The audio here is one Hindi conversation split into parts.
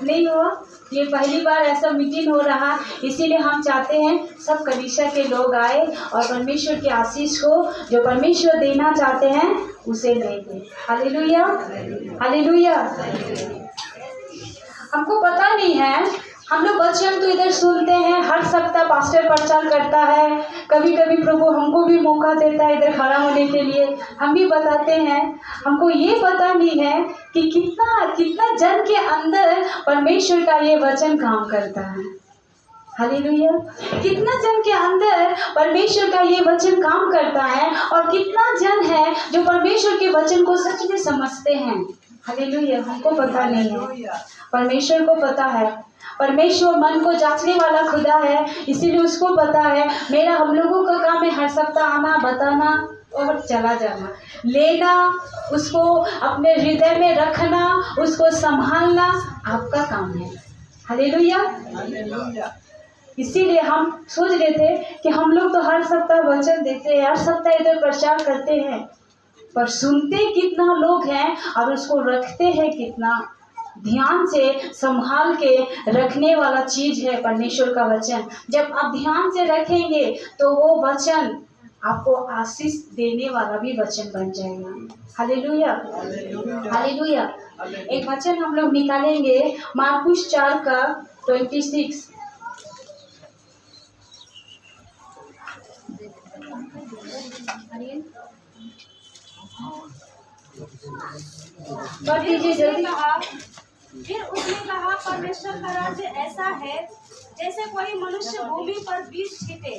नहीं हुआ? ये पहली बार ऐसा मीटिंग हो रहा, इसीलिए हम चाहते हैं सब कलीसिया के लोग आए और परमेश्वर की आशीष को जो परमेश्वर देना चाहते हैं उसे देंगे। Hallelujah, hallelujah. हमको पता नहीं है, हम लोग वचन तो इधर सुनते हैं, हर सप्ताह पास्टर प्रचार करता है, कभी कभी प्रभु हमको भी मौका देता है इधर खड़ा होने के लिए, हम भी बताते हैं। हमको ये पता नहीं है कि कितना कितना जन के अंदर परमेश्वर का ये वचन काम करता है। हालेलुया। कितना जन के अंदर परमेश्वर का ये वचन काम करता है और कितना जन है जो परमेश्वर के वचन को सच में समझते हैं। हालेलुया। हमको पता नहीं है, परमेश्वर को पता है। परमेश्वर मन को जांचने वाला खुदा है, इसीलिए उसको पता है। मेरा हम लोगों का काम है हर सप्ताह आना, बताना और चला जाना, लेना, उसको अपने हृदय में रखना, उसको संभालना आपका काम है। हालेलुया। इसीलिए हम सोच रहे थे कि हम लोग तो हर सप्ताह वचन देते हैं, हर सप्ताह इधर प्रचार करते हैं, पर सुनते कितना लोग हैं और उसको रखते हैं कितना? ध्यान से संभाल के रखने वाला चीज है परमेश्वर का वचन। जब आप ध्यान से रखेंगे तो वो वचन आपको आशीष देने वाला भी वचन बन जाएगा। Hallelujah, hallelujah. एक वचन हम लोग निकालेंगे मार्कुस 4:26। बढ़ दीजिए जल्दी। फिर उसने कहा, परमेश्वर का राज्य ऐसा है जैसे कोई मनुष्य भूमि पर बीज छींटे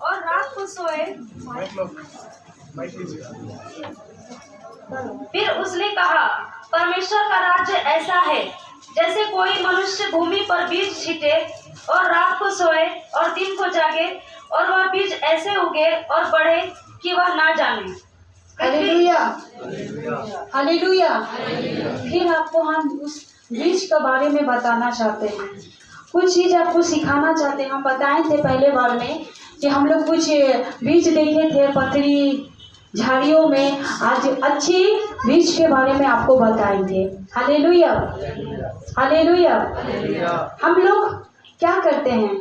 और रात को सोए। फिर उसने कहा, परमेश्वर का राज्य ऐसा है जैसे कोई मनुष्य भूमि पर बीज छींटे और रात को सोए और दिन को जागे, और वह बीज ऐसे उगे और बढ़े कि वह ना जाने। Hallelujah, hallelujah. फिर आपको हम उस बीज के बारे में बताना चाहते हैं, कुछ चीज आपको सिखाना चाहते हैं। हम बताए थे पहले बार में कि हम लोग कुछ बीज देखे थे पथरी झाड़ियों में, आज अच्छी बीज के बारे में आपको बताएंगे। Hallelujah, hallelujah. हम लोग क्या करते हैं?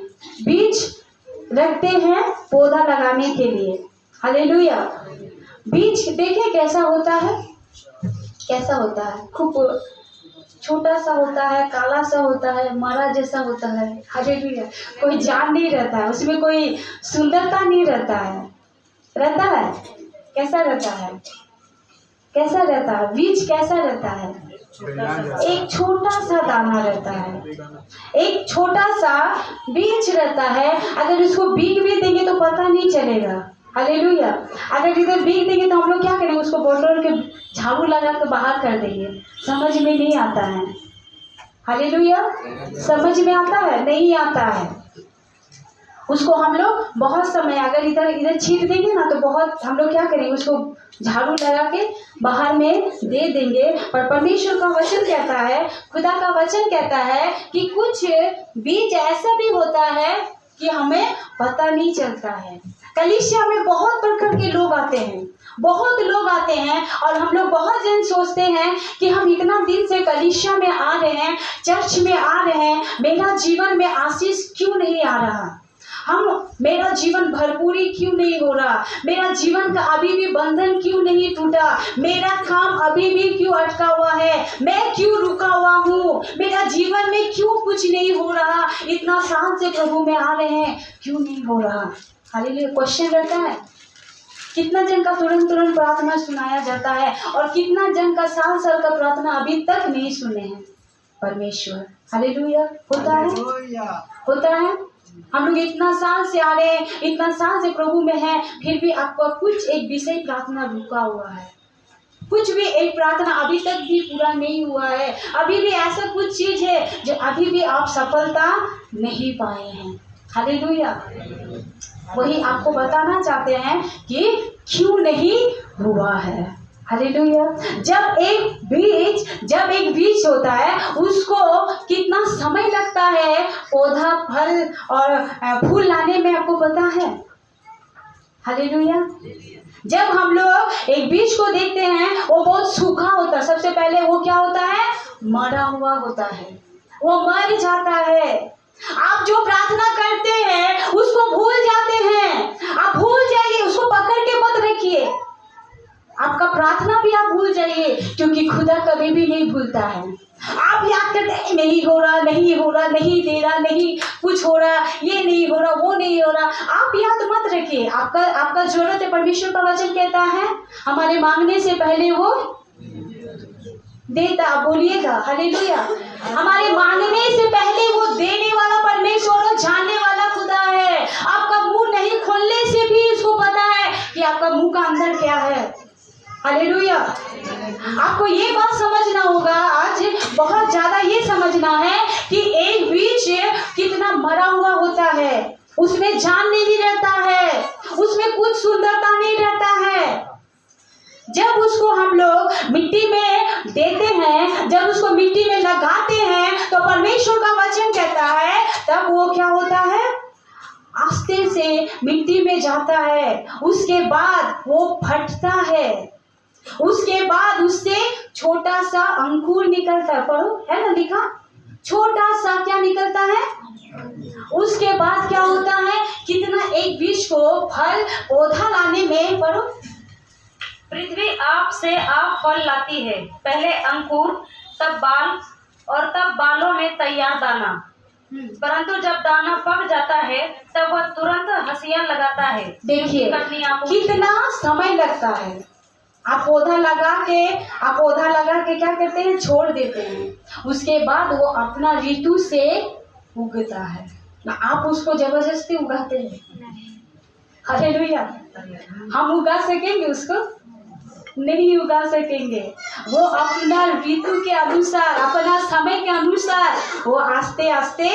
बीज रखते हैं पौधा लगाने के लिए। हालेलुया। बीज देखे कैसा होता है, कैसा होता है? खूब छोटा सा होता है, काला सा होता है, मरा जैसा होता है। हालेलुया। कोई जान नहीं रहता है उसमें, कोई सुंदरता नहीं रहता है। रहता है? कैसा रहता है? कैसा रहता है? बीज कैसा रहता है? एक छोटा सा दाना रहता है, एक छोटा सा बीज रहता है। अगर उसको बीज भी देंगे तो पता नहीं चलेगा। हालेलुया। अगर इधर बीज देंगे तो हम लोग क्या करेंगे? उसको बोतल के झाड़ू लगा के बाहर कर देंगे, समझ में नहीं आता है। हालेलुया। समझ में आता है? नहीं आता है। उसको हम लोग बहुत समय अगर इधर इधर छीट देंगे ना तो बहुत हम लोग क्या करेंगे? उसको झाड़ू लगा के बाहर में दे देंगे। पर परमेश्वर का वचन कहता है, खुदा का वचन कहता है कि कुछ बीज ऐसा भी होता है कि हमें पता नहीं चलता है। कलीसिया में बहुत प्रकार के लोग आते हैं, बहुत लोग आते हैं और हम लोग बहुत जन सोचते हैं कि हम इतना दिन से कलीसिया में आ रहे हैं, चर्च में आ रहे हैं, मेरा जीवन में आशीष क्यों नहीं आ रहा? मेरा जीवन भरपूरी क्यों नहीं हो रहा? मेरा जीवन का अभी भी बंधन क्यों नहीं टूटा? मेरा काम अभी भी क्यों अटका हुआ है? मैं क्यों रुका हुआ हूँ? मेरा जीवन में क्यों कुछ नहीं हो रहा? इतना साल से प्रभु में आ रहे हैं, क्यों नहीं हो रहा? हालेलुया। क्वेश्चन रहता है। कितना जन का तुरंत प्रार्थना सुनाया जाता है और कितना जन का साल साल का प्रार्थना अभी तक नहीं सुने हैं परमेश्वर। हालेलुया। होता है, होता है। हम लोग इतना साल से आ रहे हैं, इतना साल से प्रभु में है, फिर भी आपका कुछ एक विषय प्रार्थना रुका हुआ है, कुछ भी एक प्रार्थना अभी तक भी पूरा नहीं हुआ है। अभी भी ऐसा कुछ चीज है जो अभी भी आप सफलता नहीं पाए हैं। हालेलुया। वही आपको बताना चाहते हैं कि क्यों नहीं हुआ है। हालेलुया। जब एक बीज होता है उसको कितना समय लगता है पौधा फल और फूल लाने में, आपको पता है? हालेलुया। जब हम लोग एक बीज को देखते हैं वो बहुत सूखा होता है, सबसे पहले वो क्या होता है? मरा हुआ होता है। वो मर जाता है। आप जो प्रार्थना करते हैं उसको भूल जाते हैं। आप भूल जाइए, उसको पकड़ के मत रखिए। आपका प्रार्थना भी आप भूल जाइए, क्योंकि खुदा कभी भी नहीं भूलता है। आप याद करते हैं नहीं हो रहा, नहीं हो रहा, नहीं दे रहा, नहीं कुछ हो रहा, ये नहीं हो रहा, वो नहीं हो रहा। आप याद मत रखिए, आपका जरूरत है। परमेश्वर का वचन कहता है हमारे मांगने से पहले वो देता। आप बोलिएगा हालेलुया। हमारे मांगने से पहले वो देने वाला परमेश्वर और जानने वाला खुदा है। आपका मुंह नहीं खोलने से भी उसको पता है कि आपका मुंह का अंदर क्या है। हालेलुया। आपको ये बात समझना होगा, आज बहुत ज्यादा ये समझना है कि एक बीज कितना मरा हुआ होता है, उसमें जान नहीं रहता है, उसमें कुछ सुंदरता नहीं रहता है। जब उसको हम लोग मिट्टी में देते हैं, जब उसको मिट्टी में लगाते हैं, तो परमेश्वर का वचन कहता है तब वो क्या होता है, आस्ते से मिट्टी में जाता है। उसके बाद वो फटता है, उसके बाद उससे छोटा सा अंकुर निकलता है। पढ़ो, है ना लिखा, छोटा सा क्या निकलता है। उसके बाद क्या होता है, कितना एक बीज को फल पौधा लाने में, पढ़ो, पृथ्वी आप से आप फल लाती है, पहले अंकुर, तब बाल और तब बालों में तैयार दाना। परंतु जब दाना पक जाता है तब वह तुरंत हंसियां लगाता है। देखिए कटनियां कितना समय लगता है। आप पौधा लगा के क्या करते हैं, छोड़ देते हैं। उसके बाद वो अपना ऋतु से उगता है ना। आप उसको जबरदस्ती उगाते हैं। हालेलुया। हम उगा सकेंगे उसको? नहीं उगा सकेंगे। वो अपना ऋतु के अनुसार, अपना समय के अनुसार वो आस्ते आस्ते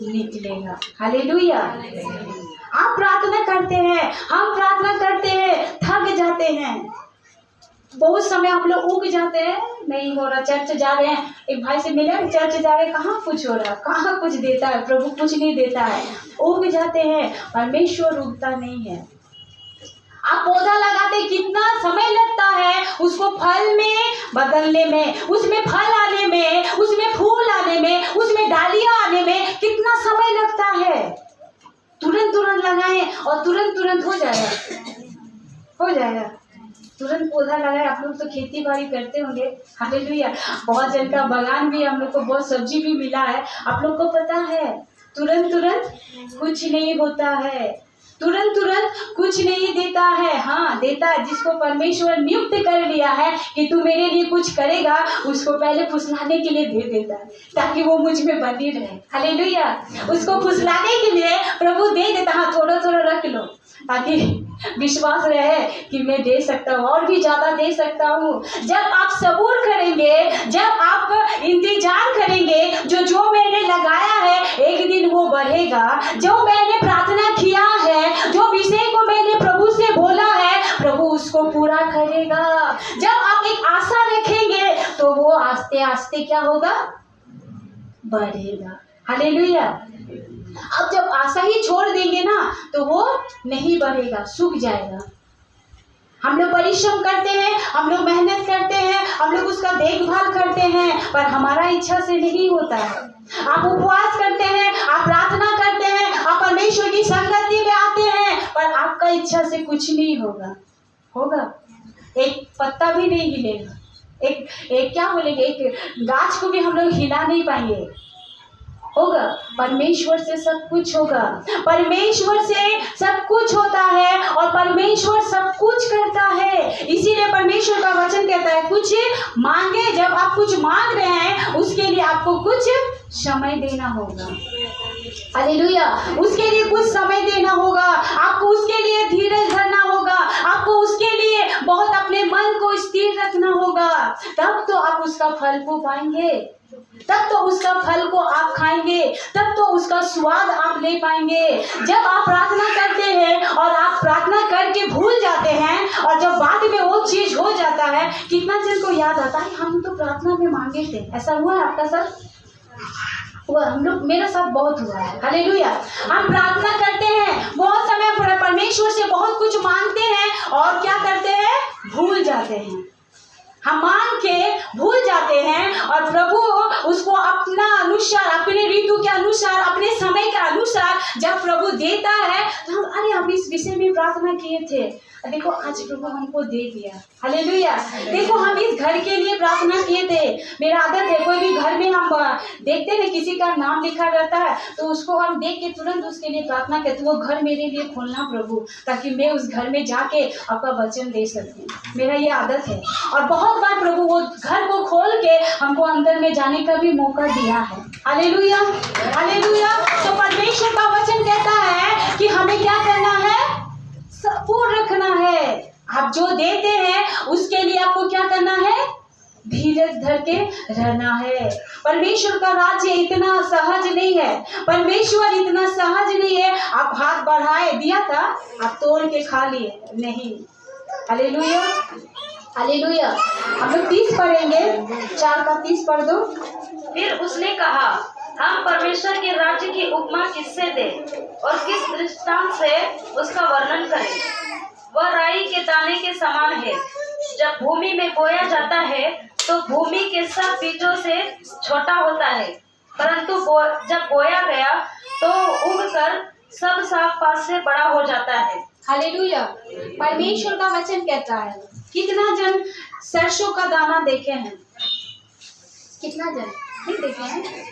निकलेगा। हालेलुया। आप प्रार्थना करते हैं, हम प्रार्थना करते हैं, थक जाते हैं, बहुत समय हम लोग उग जाते हैं, नहीं हो रहा। चर्च जा रहे हैं, एक भाई से मिले, चर्च जा रहे हैं, कहाँ कुछ हो रहा, कहाँ कुछ देता है, प्रभु कुछ नहीं देता है। उग जाते हैं, परमेश्वर उगता नहीं है। आप पौधा लगाते कितना समय लगता है उसको फल में बदलने में, उसमें फल आने में, उसमें फूल आने में, उसमें डालियां आने में कितना समय लगता है। तुरंत लगाएं और तुरंत हो जाएगा। तुरंत पौधा लगाए। आप लोग तो खेती बाड़ी करते होंगे, हालेलुया। बहुत जन का बगान भी, हम लोग को बहुत सब्जी भी मिला है। आप लोग को पता है तुरंत कुछ नहीं होता है, तुरंत कुछ नहीं देता है। हाँ देता है, जिसको परमेश्वर नियुक्त कर लिया है कि तू मेरे लिए कुछ करेगा, उसको पहले फुसलाने के लिए दे देता है ताकि वो मुझ में बनी रहे। हालेलुया। उसको फुसलाने के लिए प्रभु दे देता, हाँ थोड़ा रख लो ताकि विश्वास रहे कि मैं दे सकता हूँ और भी ज्यादा दे सकता हूँ। जब आप सबूर करेंगे, जब आप इंतजार करेंगे, जो मैंने लगाया है एक दिन वो बढ़ेगा। जो मैंने प्रार्थना किया है, जो विषय को मैंने प्रभु से बोला है, प्रभु उसको पूरा करेगा। जब आप एक आशा रखेंगे तो वो आस्ते आस्ते क्या होगा, बढ़ेगा। हालेलुया। अब जब आशा ही छोड़ देंगे ना तो वो नहीं बढ़ेगा, सूख जाएगा। हम लोग परिश्रम करते हैं, हम लोग मेहनत करते हैं, हम लोग उसका देखभाल करते हैं, पर हमारा इच्छा से नहीं होता है। आप उपवास करते हैं, आप प्रार्थना करते हैं, आप परमेश्वर की संगति में आते हैं, पर आपका इच्छा से कुछ नहीं होगा। एक पत्ता भी नहीं हिलेगा। एक क्या बोलेंगे, एक गाछ को भी हम लोग हिला नहीं पाएंगे। होगा, परमेश्वर से सब कुछ होगा। परमेश्वर से सब कुछ होता है और परमेश्वर सब कुछ करता है। इसीलिए परमेश्वर का वचन कहता है कुछ मांगे। जब आप कुछ मांग रहे हैं उसके लिए आपको कुछ समय देना होगा। हालेलुया। उसके लिए कुछ समय देना होगा, आपको उसके लिए धीरज धरना होगा, आपको उसके लिए बहुत अपने मन को स्थिर रखना होगा। तब तो आप उसका फल को पाएंगे, तब तो उसका फल को आप खाएंगे, तब तो उसका स्वाद आप ले पाएंगे। जब आप प्रार्थना करते हैं और आप प्रार्थना करके भूल जाते हैं और जब बाद में वो चीज हो जाता है, कितना जन को याद आता है हम तो प्रार्थना में मांगे थे। ऐसा हुआ है आपका साथ? हुआ। हम लोग, मेरा साथ बहुत हुआ है। हालेलुया। हम प्रार्थना करते हैं, बहुत समय परमेश्वर से बहुत कुछ मांगते हैं और क्या करते हैं, भूल जाते हैं। हम मांग के भूल जाते हैं और प्रभु उसको अपना अनुसार, अपने ऋतु के अनुसार, अपने समय के अनुसार जब प्रभु देता है तो हम इस विषय में प्रार्थना किए थे, देखो आज प्रभु हमको दे दिया। हालेलुया। देखो हम इस घर के लिए प्रार्थना किए थे। मेरा आदत है, कोई भी घर में हम देखते हैं किसी का नाम लिखा रहता है तो उसको हम देख के तुरंत उसके लिए प्रार्थना करते, वो घर मेरे लिए खोलना प्रभु, ताकि मैं उस घर में जाके आपका वचन दे सकती हूँ। मेरा ये आदत है और बहुत बार प्रभु वो घर को खोल के हमको अंदर में जाने का भी मौका दिया है। Hallelujah, hallelujah. तो परमेश्वर का वचन कहता है कि हमें क्या करना है, सबूर रखना है। आप जो देते हैं उसके लिए आपको क्या करना है, धीरज धर के रहना है। परमेश्वर का राज्य इतना सहज नहीं है, परमेश्वर इतना सहज नहीं है आप हाथ बढ़ाए दिया था आप तोड़ के खा लिए, नहीं। Hallelujah, hallelujah. हम लोग 30 पढ़ेंगे, 4 का 30 पढ़ दो। फिर उसने कहा, हम परमेश्वर के राज्य की उपमा किससे दें और किस दृष्टांत से उसका वर्णन करें। वह राई के दाने के समान है, जब भूमि में बोया जाता है तो भूमि के सब बीजों से छोटा होता है, परंतु जब बोया गया तो उगकर सब साग पात से बड़ा हो जाता है। हालेलुया। परमेश्वर का वचन कहता है, कितना जन सरसों का दाना देखे हैं, कितना जन नहीं देखे हैं।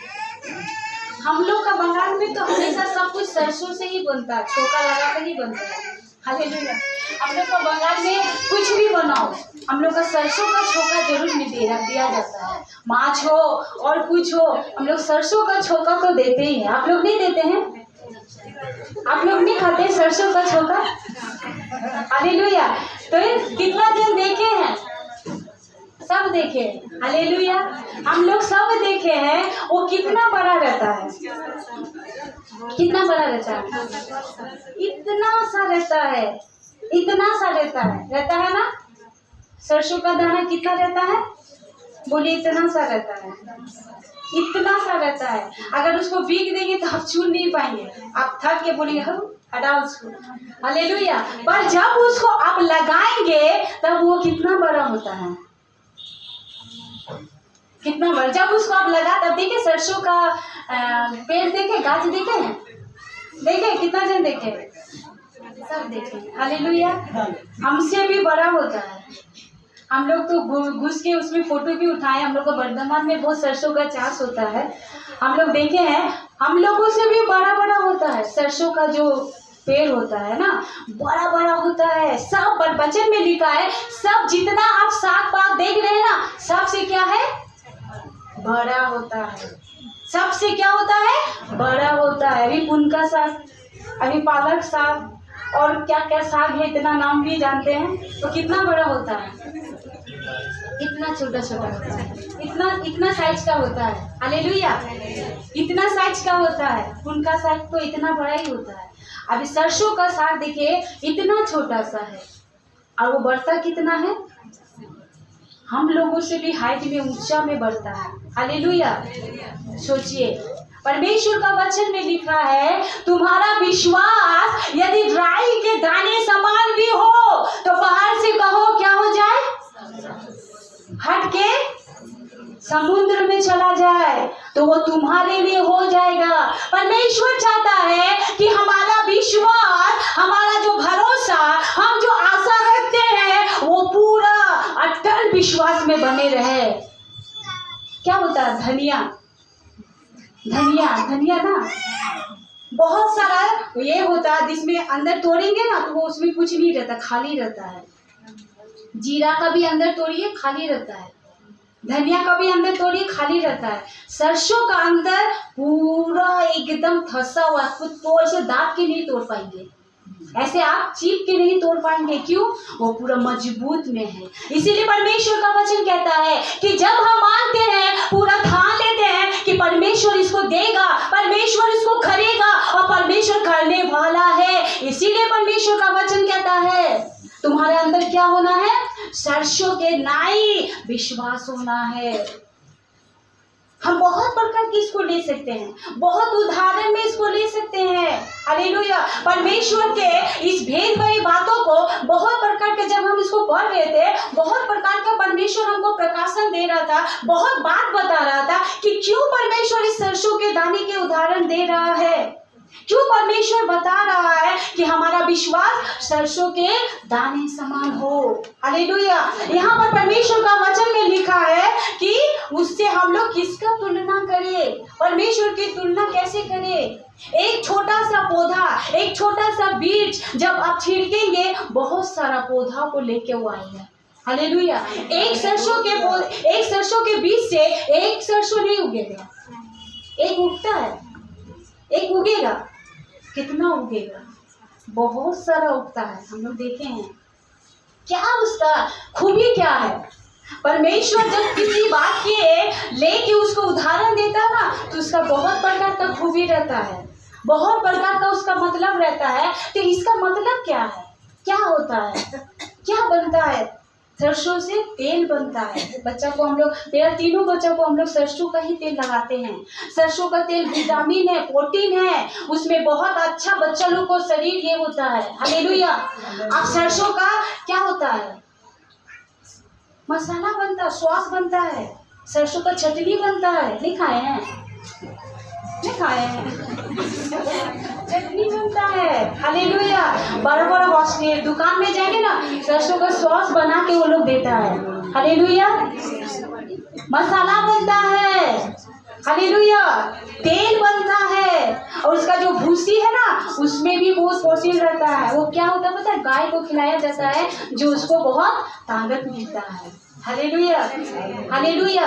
हम लोग का बंगाल में तो हमेशा सब कुछ सरसों से ही बनता है, छोका लगा कर ही बनता है। हालेलुया। हम लोग का बंगाल में कुछ भी बनाओ, हम लोग का सरसों का छोका जरूर दिया जाता है। माछ हो और कुछ हो, हम लोग सरसों का छोका तो देते ही हैं। आप लोग नहीं देते हैं? आप लोग नहीं खाते सरसों का छोका? हालेलुया। तो कितना जन देखे हैं, सब देखे। हालेलुया। हम लोग सब देखे हैं, वो कितना बड़ा रहता है, कितना बड़ा रहता है, इतना सा रहता है, इतना सा रहता है ना। सरसों का दाना कितना रहता है, बोलिए इतना सा रहता है, इतना सा रहता है। अगर उसको बीग देंगे तो आप छू नहीं पाएंगे, आप थक के बोलिए हटाओ उसको। हालेलुया। पर जब उसको आप लगाएंगे तब वो कितना बड़ा होता है, कितना बड़ा। जब उसको आप लगा तब देखिए सरसों का पेड़ देखे, गाछ देखे हैं, देखे कितना जन देखे, सब देखे। हालेलुया। हमसे भी बड़ा होता है। हम लोग तो घुस के उसमें फोटो भी उठाए। हम लोग को वर्धमान में बहुत सरसों का चाष होता है, हम लोग देखे हैं। हम लोगों से भी बड़ा बड़ा होता है सरसों का जो पेड़ होता है ना, बड़ा बड़ा होता है। सब वचन में लिखा है, सब जितना आप साग पात देख रहे हैं ना, सबसे क्या है, बड़ा होता है। सबसे क्या होता है, बड़ा होता है। अभी पुनका साग, अभी पालक साग और क्या क्या साग है, इतना नाम भी जानते हैं। तो कितना बड़ा होता है, इतना छोटा छोटा होता है, इतना साइज का होता है। हालेलुया। इतना साइज का होता है। पुनका साग तो इतना बड़ा ही होता है। अभी सरसों का साग देखिए इतना छोटा सा है और वो बढ़ता कितना है, हम लोगों से भी हाइट में, ऊंचा में बढ़ता है। हालेलुया। सोचिए, परमेश्वर का वचन में लिखा है, तुम्हारा विश्वास यदि राई के दाने समान भी हो तो बाहर से कहो क्या हो जाए, हट के समुद्र में चला जाए तो वो तुम्हारे लिए हो जाएगा। परमेश्वर चाहता है कि हमारा विश्वास, हमारा जो भरोसा, हम जो आशा रखते हैं वो पूरा अटल विश्वास में बने रहे। क्या होता है, धनिया, धनिया, धनिया ना बहुत सारा ये होता है जिसमें अंदर तोड़ेंगे ना तो वो उसमें कुछ नहीं रहता, खाली रहता है। जीरा का भी अंदर तोड़िए खाली रहता है, धनिया का भी अंदर तोड़िए खाली रहता है। सरसों का अंदर पूरा एकदम फंसा हुआ, कुछ तोड़ से दाब के नहीं तोड़ पाएंगे, ऐसे आप चीप के नहीं तोड़ पाएंगे। क्यों, वो पूरा मजबूत में है। इसीलिए परमेश्वर का वचन कहता है कि जब हम मानते हैं, पूरा ठान लेते हैं कि परमेश्वर इसको देगा, परमेश्वर इसको करेगा और परमेश्वर करने वाला है, इसीलिए परमेश्वर का वचन कहता है तुम्हारे अंदर क्या होना है, सरसों के नाई विश्वास होना है। हम बहुत प्रकार की इसको ले सकते हैं, बहुत उदाहरण में इसको ले सकते हैं। हालेलुया। परमेश्वर के इस भेद भरी बातों को बहुत प्रकार के, जब हम इसको पढ़ रहे थे, बहुत प्रकार का परमेश्वर हमको प्रकाशन दे रहा था, बहुत बात बता रहा था कि क्यों परमेश्वर इस सरसों के दाने के उदाहरण दे रहा है, क्यों परमेश्वर बता रहा है कि हमारा विश्वास सरसों के दाने समान हो। हालेलुया। यहाँ पर परमेश्वर का वचन में लिखा है कि उससे हम लोग किसका तुलना करें, परमेश्वर की तुलना कैसे करें। एक छोटा सा पौधा, एक छोटा सा बीज जब आप छिड़केंगे, बहुत सारा पौधा को लेके वो आएगा। हालेलुया। एक सरसों के बीज से एक सरसों नहीं उगेगा, एक उगता है, एक उगेगा। कितना उगेगा? बहुत सारा उगता है, हम लोग देखे हैं। क्या उसका खूबी क्या है? परमेश्वर जब किसी बात के लेके उसको उदाहरण देता है ना, तो उसका बहुत प्रकार का खूबी रहता है, बहुत प्रकार का उसका मतलब रहता है। तो इसका मतलब क्या है, क्या होता है, क्या बनता है? सरसों से तेल बनता है। बच्चा को हम लोग, मेरा तीनों बच्चों को हम लोग सरसों का ही तेल लगाते हैं। सरसों का तेल विटामिन है, प्रोटीन है, उसमें बहुत अच्छा बच्चा लोग को शरीर ये होता है। हालेलुया। अब सरसों का क्या होता है? मसाला बनता है, सॉस बनता है, सरसों का चटनी बनता है। नहीं खाए हैं? नहीं खाए हैं? चटनी बनता है। हालेलुया। बड़ा बड़ा हॉस्टल दुकान में जाएंगे ना, सरसों का सॉस बना के वो लोग देता है। हालेलुया। मसाला बनता है। हालेलुया। तेल बनता है, और उसका जो भूसी है ना, उसमें भी बहुत प्रोटीन रहता है। वो क्या होता है पता है? गाय को खिलाया जाता है, जो उसको बहुत ताकत मिलता है। हालेलुया। हालेलुया।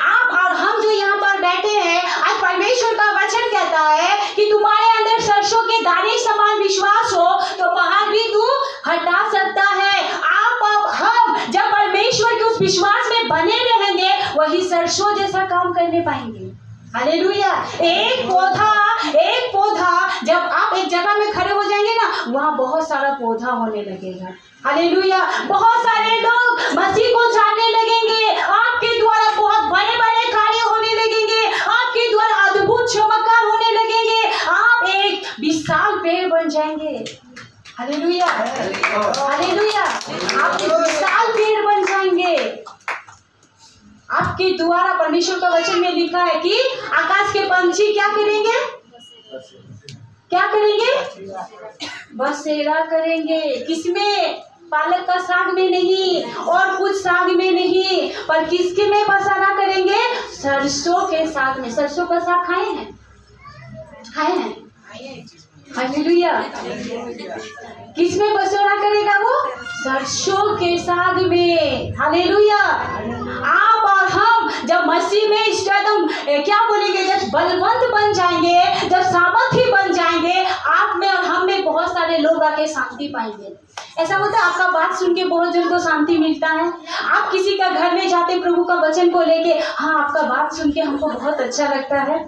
आप और हम जो यहाँ पर बैठे हैं, आज परमेश्वर का वचन कहता है कि तुम्हारे अंदर सरसों के दाने समान विश्वास हो तो पहाड़ भी तू हटा सकता है। आप और हम जब परमेश्वर के उस विश्वास में बने रहेंगे, वही सरसों जैसा काम करने पाएंगे। हालेलुया। एक पौधा जब आप एक जगह में खड़े हो जाएंगे ना, वहाँ बहुत सारा पौधा होने लगेगा। हालेलुया। बहुत सारे लोग मसीह को जानने लगेंगे, आपके द्वारा बहुत बड़े बड़े कार्य होने लगेंगे, आपके द्वारा अद्भुत चमत्कार होने लगेंगे, आप एक विशाल पेड़ बन जाएंगे। हालेलुया। हालेलुया। आप एक विशाल पेड़ बन जाएंगे। आपके द्वारा परमेश्वर का वचन में लिखा है कि आकाश के पंछी क्या करेंगे? क्या करेंगे? बसेरा करेंगे। किसमें? पालक का साग में नहीं, और कुछ साग में नहीं, पर किसके में बसेरा करेंगे? सरसों के साग में। सरसों का साग खाए हैं? खाए हैं? हालेलुया। किसमें बसेरा करेगा वो? सरसों के साग में। हालेलुया। आप और हम जब मसीह में एकदम क्या बोलेंगे, जब बलवंत बन जाएंगे, जब सामर्थी बन जाएंगे, आप में और हम में बहुत सारे लोग आके शांति पाएंगे। ऐसा होता है, आपका बात सुन के बहुत जन को शांति मिलता है। आप किसी का घर में जाते प्रभु का वचन को लेके, हाँ आपका बात सुन के हमको बहुत अच्छा लगता है।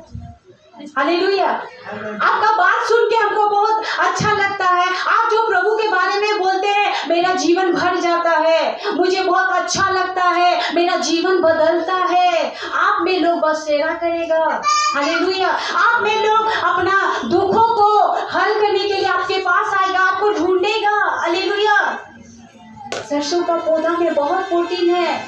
हालेलुया। आपका बात सुन के हमको बहुत अच्छा लगता है। आप जो प्रभु के बारे में बोलते हैं, मेरा जीवन भर जाता है, मुझे बहुत अच्छा लगता है, मेरा जीवन बदलता है। आप में लोग बसेरा करेगा। हालेलुया। आप में लोग अपना दुखों को हल करने के लिए आपके पास आएगा, आपको ढूंढेगा। हालेलुया। सरसों का पौधा में बहुत प्रोटीन है,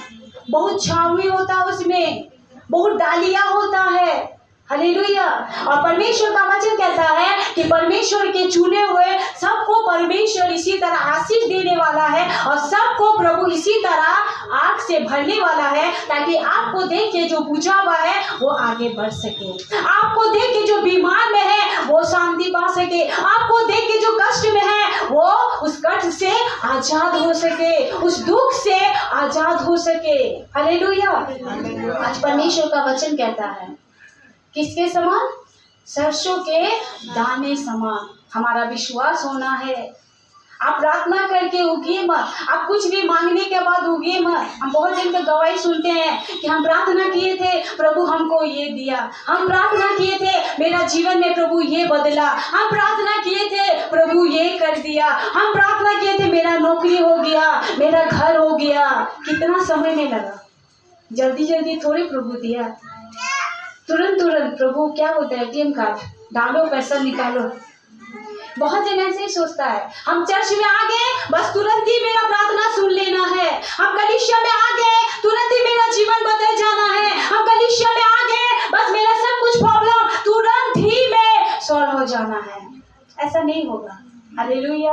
बहुत छावनी होता है, उसमें बहुत डालियां होता है। हालेलुया। और परमेश्वर का वचन कहता है कि परमेश्वर के चुने हुए सबको परमेश्वर इसी तरह आशीष देने वाला है, और सबको प्रभु इसी तरह आग से भरने वाला है, ताकि आपको देख के जो बुझा हुआ है वो आगे बढ़ सके, आपको देख के जो बीमार में है वो शांति पा सके, आपको देख के जो कष्ट में है वो उस कष्ट से आजाद हो सके, उस दुख से आजाद हो सके। हालेलुया। आज परमेश्वर का वचन कहता है किसके समान? सरसों के दाने समान हमारा विश्वास होना है। आप प्रार्थना करके उगिए मत, आप कुछ भी मांगने के बाद उगिए मत। हम बहुत दिन तक गवाही सुनते हैं कि हम प्रार्थना किए थे, प्रभु हमको ये दिया, हम प्रार्थना किए थे, मेरा जीवन में प्रभु ये बदला, हम प्रार्थना किए थे, प्रभु ये कर दिया, हम प्रार्थना किए थे, मेरा नौकरी हो गया, मेरा घर हो गया। कितना समय में लगा, जल्दी जल्दी थोड़ी प्रभु दिया, तुरंत तुरंत प्रभु क्या होता है, एटीएम कार्ड डालो पैसा निकालो। बहुत जन ऐसे ही सोचता है, हम चर्च में आ गए बस तुरंत ही मेरा प्रार्थना सुन लेना है, हम कलीसिया में आ गए तुरंत ही मेरा जीवन बदल जाना है, हम कलीसिया में आ गए बस मेरा सब कुछ प्रॉब्लम तुरंत ही में सॉल्व हो जाना है। ऐसा नहीं होगा। हालेलुया,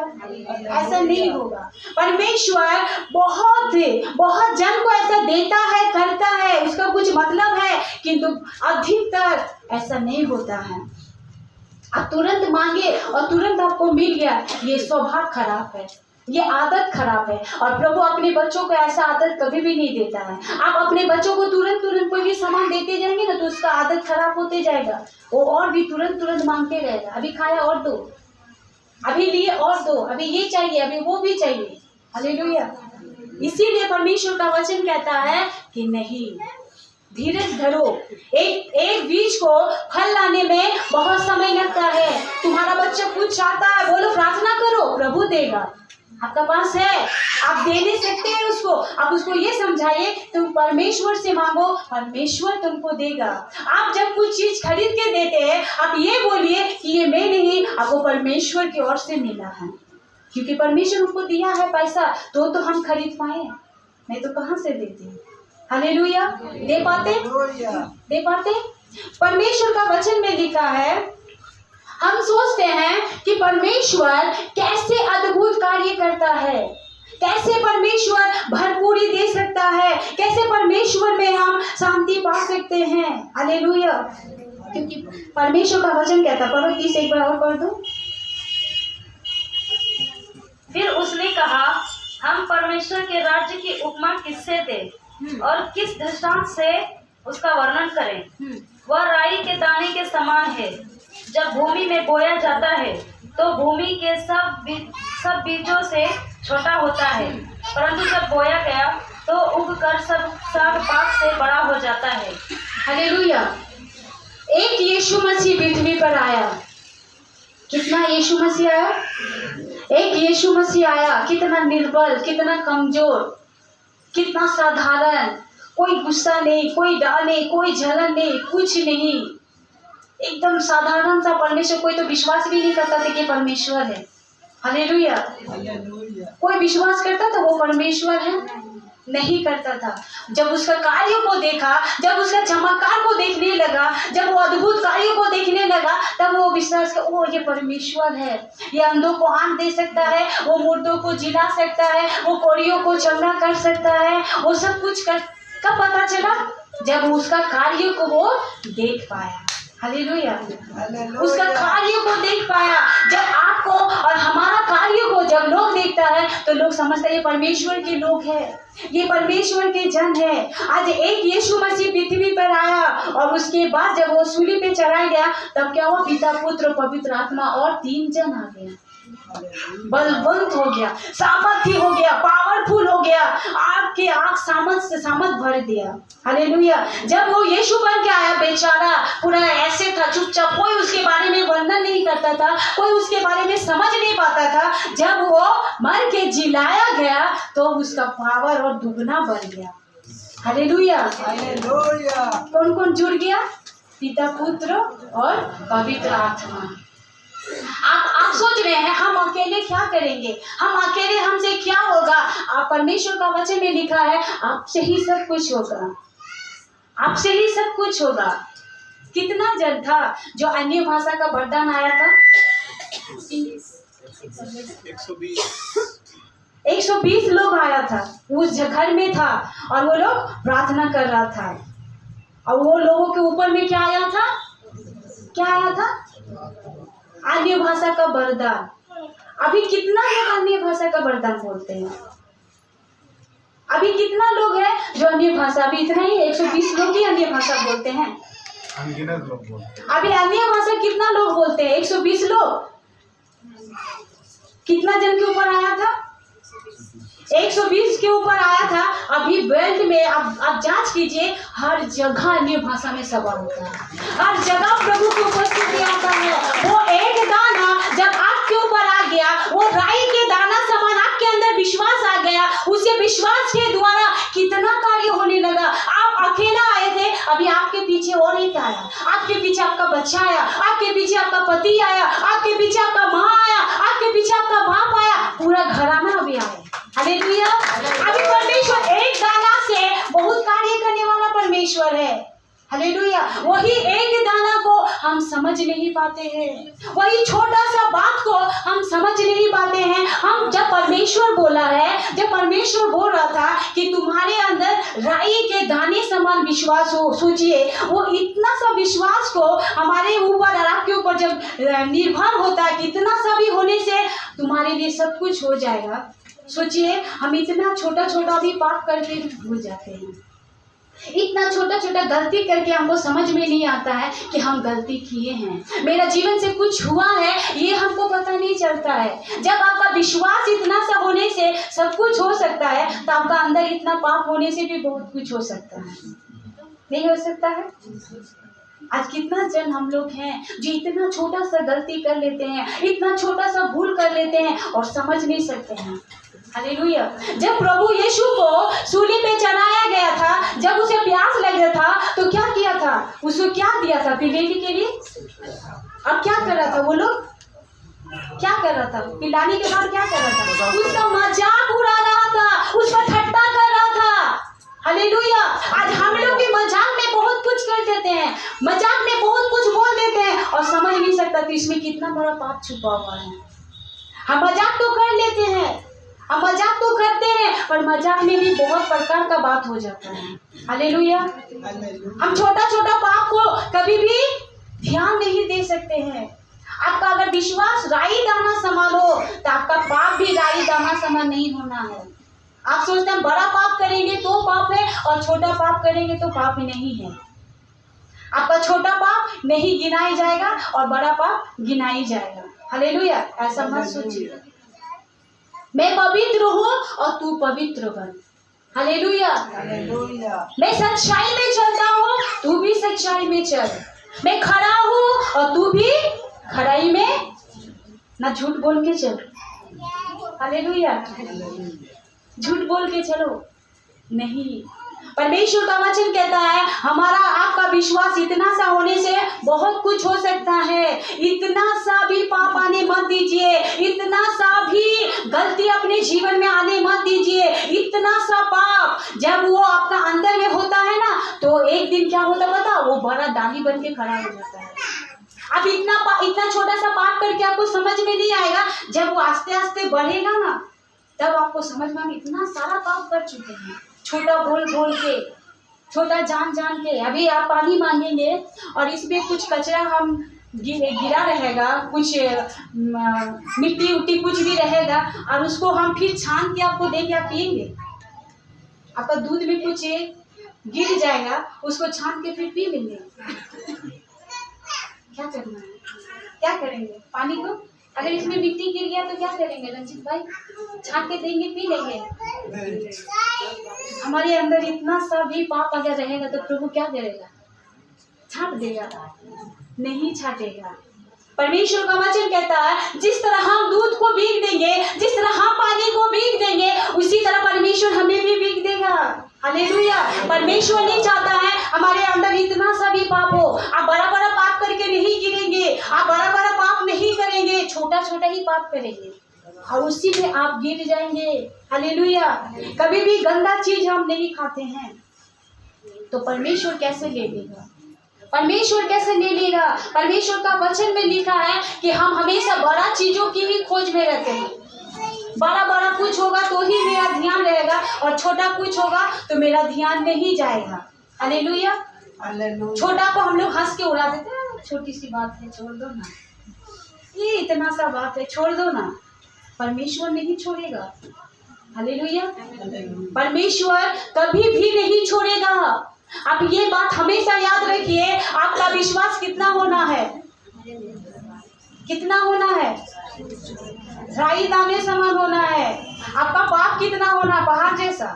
ऐसा नहीं होगा। परमेश्वर बहुत जन को ऐसा देता है, करता है, उसका कुछ मतलब है, किंतु अधिकतर ऐसा नहीं होता है। आप तुरंत मांगे और तुरंत आपको मिल गया, ये स्वभाव खराब है, ये आदत खराब है। और प्रभु अपने बच्चों को ऐसा आदत कभी भी नहीं देता है। आप अपने बच्चों को तुरंत कोई भी सामान देते जाएंगे ना तो उसका आदत खराब होते जाएगा, वो और भी तुरंत मांगते रहेगा। अभी खाया और दो, अभी लिए और दो, अभी ये चाहिए, अभी वो भी चाहिए। हालेलुया। इसीलिए परमेश्वर का वचन कहता है कि नहीं, धीरज धरो। एक बीज को फल लाने में बहुत समय लगता है। तुम्हारा बच्चा कुछ चाहता है, बोलो प्रार्थना करो, प्रभु देगा। आपका पास है, आप दे नहीं सकते हैं उसको, आप उसको ये समझाइए तुम परमेश्वर से मांगो, परमेश्वर तुमको देगा। आप जब कुछ चीज खरीद के देते हैं, आप ये बोलिए कि ये मैं नहीं, आपको परमेश्वर की ओर से मिला है, क्योंकि परमेश्वर उनको दिया है पैसा तो हम खरीद पाए, नहीं तो कहाँ से देते। हालेलुया। दे पाते। परमेश्वर का वचन में लिखा है, हम सोचते हैं कि परमेश्वर कैसे अद्भुत कार्य करता है, कैसे परमेश्वर भरपूरी दे सकता है, कैसे परमेश्वर में हम शांति पा सकते हैं। हालेलुया। क्योंकि परमेश्वर का वचन कहता, पढ़ो 30 एक बार और पढ़ दो। फिर उसने कहा, हम परमेश्वर के राज्य की उपमा किससे दें और किस दृष्टांत से उसका वर्णन करें। वह राई के दाने के समान है, जब भूमि में बोया जाता है तो भूमि के सब बीजों से छोटा होता है, परंतु जब बोया गया तो उगकर सब साग पात से बड़ा हो जाता है। हालेलुया। एक यीशु मसीह पृथ्वी पर आया। कितना यीशु मसीह आया? एक यीशु मसीह आया, कितना निर्बल, कितना कमजोर, कितना साधारण, कोई गुस्सा नहीं, कोई डर नहीं, कोई जलन नहीं, कुछ नहीं, एकदम साधारण सा परमेश्वर। कोई तो विश्वास भी नहीं करता था कि परमेश्वर है। हालेलुया। कोई विश्वास करता था वो परमेश्वर है? नहीं करता था। जब उसका कार्यों को देखा, जब उसका चमत्कार को देखने लगा, जब वो अद्भुत कार्यों को देखने लगा, तब वो विश्वास कर, ओ ये परमेश्वर है, ये अंधों को आंख दे सकता है, वो मुर्दों को जिला सकता है, वो कोड़ियों को चंगा कर सकता है, वो सब कुछ कर। कब पता चला? जब उसका कार्य को वो देख पाया। हालेलुया। उसका कार्य को देख पाया। जब आपको और हमारा कार्य को जब लोग देखता है तो लोग समझते हैं ये परमेश्वर के लोग हैं, ये परमेश्वर के जन है। आज एक यीशु मसीह पृथ्वी पर आया और उसके बाद जब वो सूली पे चढ़ाया गया, तब क्या हुआ? पिता, पुत्र, पवित्र आत्मा और 3 जन आ गए। बलवंत हो गया, सामर्थ्य हो गया, पावरफुल हो गया, आग के आग सामर्थ भर दिया। हालेलुया। जब वो यीशु बन के आया, बेचारा पूरा ऐसे था, चुपचाप, कोई उसके बारे में वर्णन नहीं करता था, कोई उसके बारे में समझ नहीं पाता था। जब वो मर के जिलाया गया तो उसका पावर और दुगना बढ़ गया। हालेलुया। कौन कौन जुड़ गया? पिता, पुत्र और पवित्र आत्मा। आप सोच रहे हैं हम अकेले क्या करेंगे, हम अकेले हमसे क्या होगा? आप परमेश्वर का वचन में लिखा है, आपसे ही सब कुछ होगा, आपसे ही सब कुछ होगा। कितना जन था जो अन्य भाषा का वरदान आया था? 120 लोग आया था, उस घर में था और वो लोग प्रार्थना कर रहा था। और वो लोगों के ऊपर में क्या आया था? क्या आया था? अन्य भाषा का वरदान। अभी कितना लोग अन्य भाषा का वरदान बोलते हैं? अभी कितना लोग हैं जो अन्य भाषा? अभी इतना ही 120 लोग ही अन्य भाषा बोलते हैं। अनगिनत लोग बोलते हैं। अभी अन्य भाषा कितना लोग बोलते हैं? 120 लोग। कितना जन के ऊपर आया था? 120 के ऊपर आया था। अभी वर्ल्ड में आप जांच कीजिए, हर जगह अन्य भाषा में सभा होता है, हर जगह प्रभु की उपस्थिति आता है। वो एक दाना जब आपके ऊपर आ गया, वो राई के दाना समान आपके अंदर विश्वास आ गया, उसे विश्वास के द्वारा कितना कार्य होने लगा। आप अकेला आए थे, अभी आपके पीछे और एक आया। आया, आपके पीछे आपका बच्चा आया, आपके पीछे आपका पति आया, आपके पीछे आपका माँ आया, आपके पीछे आपका बाप आया, पूरा घराना अभी आया। हालेलुया। अभी परमेश्वर एक दाना से बहुत कार्य करने वाला परमेश्वर है। हालेलुया। वही एक दाना को हम समझ नहीं पाते हैं, वही छोटा सा बात को हम समझ नहीं पाते हैं। हम जब परमेश्वर बोला है, जब परमेश्वर बोल रहा था कि तुम्हारे अंदर राई के दाने समान विश्वास हो, सोचिए वो इतना सा विश्वास को हमारे ऊपर और आपके ऊपर जब निर्भर होता है कि इतना सा भी होने से तुम्हारे लिए सब कुछ हो जाएगा। सोचिए हम इतना छोटा छोटा भी पाप करके भूल जाते हैं, इतना छोटा छोटा गलती करके हमको समझ में नहीं आता है कि हम गलती किए हैं, मेरा जीवन से कुछ हुआ है, ये हमको पता नहीं चलता है। जब आपका विश्वास इतना सा होने से सब कुछ हो सकता है, तो आपका अंदर इतना पाप होने से भी बहुत कुछ हो सकता है, नहीं हो सकता है? आज कितना जन हम लोग हैं जो इतना छोटा सा गलती कर लेते हैं, इतना छोटा सा भूल कर लेते हैं और समझ नहीं सकते हैं। हालेलुया। जब प्रभु यीशु को सूली पे चढ़ाया गया था, जब उसे प्यास लगा था तो क्या किया था? उसको क्या दिया था पीने के लिए? अब क्या कर रहा था वो लोग? क्या कर रहा था? पिलाने के बाद क्या कर रहा था? उसका मजाक उड़ा रहा था, उसका ठट्टा कर रहा था। हालेलुया। आज हम लोग भी मजाक में बहुत कुछ कर देते हैं, मजाक में बहुत कुछ बोल देते हैं और समझ नहीं सकता कि इसमें कितना बड़ा पाप छुपा हुआ है। हम मजाक तो कर लेते हैं, हम मजाक तो करते हैं, पर मजाक में भी बहुत प्रकार का बात हो जाता है। हालेलुया। हम छोटा छोटा पाप को कभी भी ध्यान नहीं दे सकते हैं। आपका अगर विश्वास राई दाना समान हो तो आपका पाप भी राई दाना समान नहीं होना है। आप सोचते हैं बड़ा पाप करेंगे तो पाप है और छोटा पाप करेंगे तो पाप नहीं है। आपका छोटा पाप नहीं गिनाया जाएगा और बड़ा पाप गिनाई जाएगा। हालेलुया। ऐसा मत सोचिए। मैं पवित्र हूँ और तू पवित्र बन। हालेलुया। मैं सच्चाई में चलता हूँ, तू भी सच्चाई में चल। मैं खड़ा हूँ और तू भी खड़ाई में, ना झूठ बोल के चल। हालेलुया। झूठ बोल के चलो नहीं। परमेश्वर का वचन कहता है हमारा आपका विश्वास इतना सा होने से बहुत कुछ हो सकता है। इतना सा भी पाप आने मत दीजिए, इतना सा भी गलती अपने जीवन में आने मत दीजिए। इतना सा पाप जब वो आपका अंदर में होता है ना, तो एक दिन क्या होता पता, वो बड़ा डाली बन के खड़ा हो जाता है। अब इतना छोटा सा पाप करके आपको समझ में नहीं आएगा, जब वो आस्ते आस्ते बढ़ेगा ना, तब आपको समझ में इतना सारा पाप कर चुके हैं। छोटा बोल बोल के, छोटा जान जान के। अभी आप पानी मांगेंगे और इसमें कुछ कचरा हम गिरा रहेगा, कुछ मिट्टी उट्टी कुछ भी रहेगा और उसको हम फिर छान के आपको देंगे, आप पिएंगे? आपका दूध में कुछ गिर जाएगा, उसको छान के फिर पी लेंगे? क्या करना है? क्या करेंगे? पानी को अगर इसमें मिट्टी गिर गया तो क्या करेंगे रंजीत भाई? छान के देंगे, पी लेंगे? हमारे अंदर इतना सा भी पाप अगर रहेगा तो प्रभु क्या करेगा? छाट देगा? नहीं छाटेगा। परमेश्वर का वचन कहता है जिस तरह हम दूध को भीग देंगे, जिस तरह हम पानी को भीग देंगे, उसी तरह परमेश्वर हमें भी भीग देगा। हालेलुया। परमेश्वर नहीं चाहता है हमारे अंदर इतना सा भी पाप हो। आप बड़ा बड़ा पाप करके नहीं गिरेंगे, आप बड़ा बड़ा पाप नहीं करेंगे, छोटा छोटा ही पाप करेंगे और उसी में आप गिर जाएंगे। हालेलुया। कभी भी गंदा चीज हम नहीं खाते हैं तो परमेश्वर कैसे ले लेगा? परमेश्वर कैसे ले लेगा? परमेश्वर का वचन में लिखा है कि हम हमेशा बड़ा चीजों की ही खोज में रहते हैं। बड़ा बड़ा कुछ होगा तो ही मेरा ध्यान रहेगा और छोटा कुछ होगा तो मेरा ध्यान नहीं जाएगा। हालेलुया। छोटा को हम लोग हंस के उड़ा देते हैं, छोटी सी बात है, छोड़ दो ना, ये इतना सा बात है, छोड़ दो ना। परमेश्वर नहीं छोड़ेगा। हालेलुया। परमेश्वर कभी भी नहीं छोड़ेगा। आप ये बात हमेशा याद रखिए। आपका विश्वास कितना होना है? कितना होना है? राई दाने समान होना है। आपका पाप कितना होना? पहाड़ जैसा।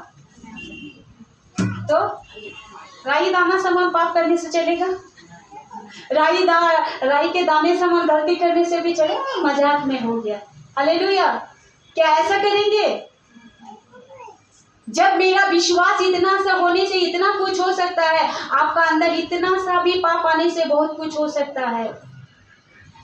तो राई दाना समान पाप करने से चलेगा? राई के दाने समान गलती करने से भी चलेगा? मजाक में हो गया। हालेलुया। क्या ऐसा करेंगे? जब मेरा विश्वास इतना सा होने से इतना कुछ हो सकता है, आपका अंदर इतना सा भी पाप आने से बहुत कुछ हो सकता है।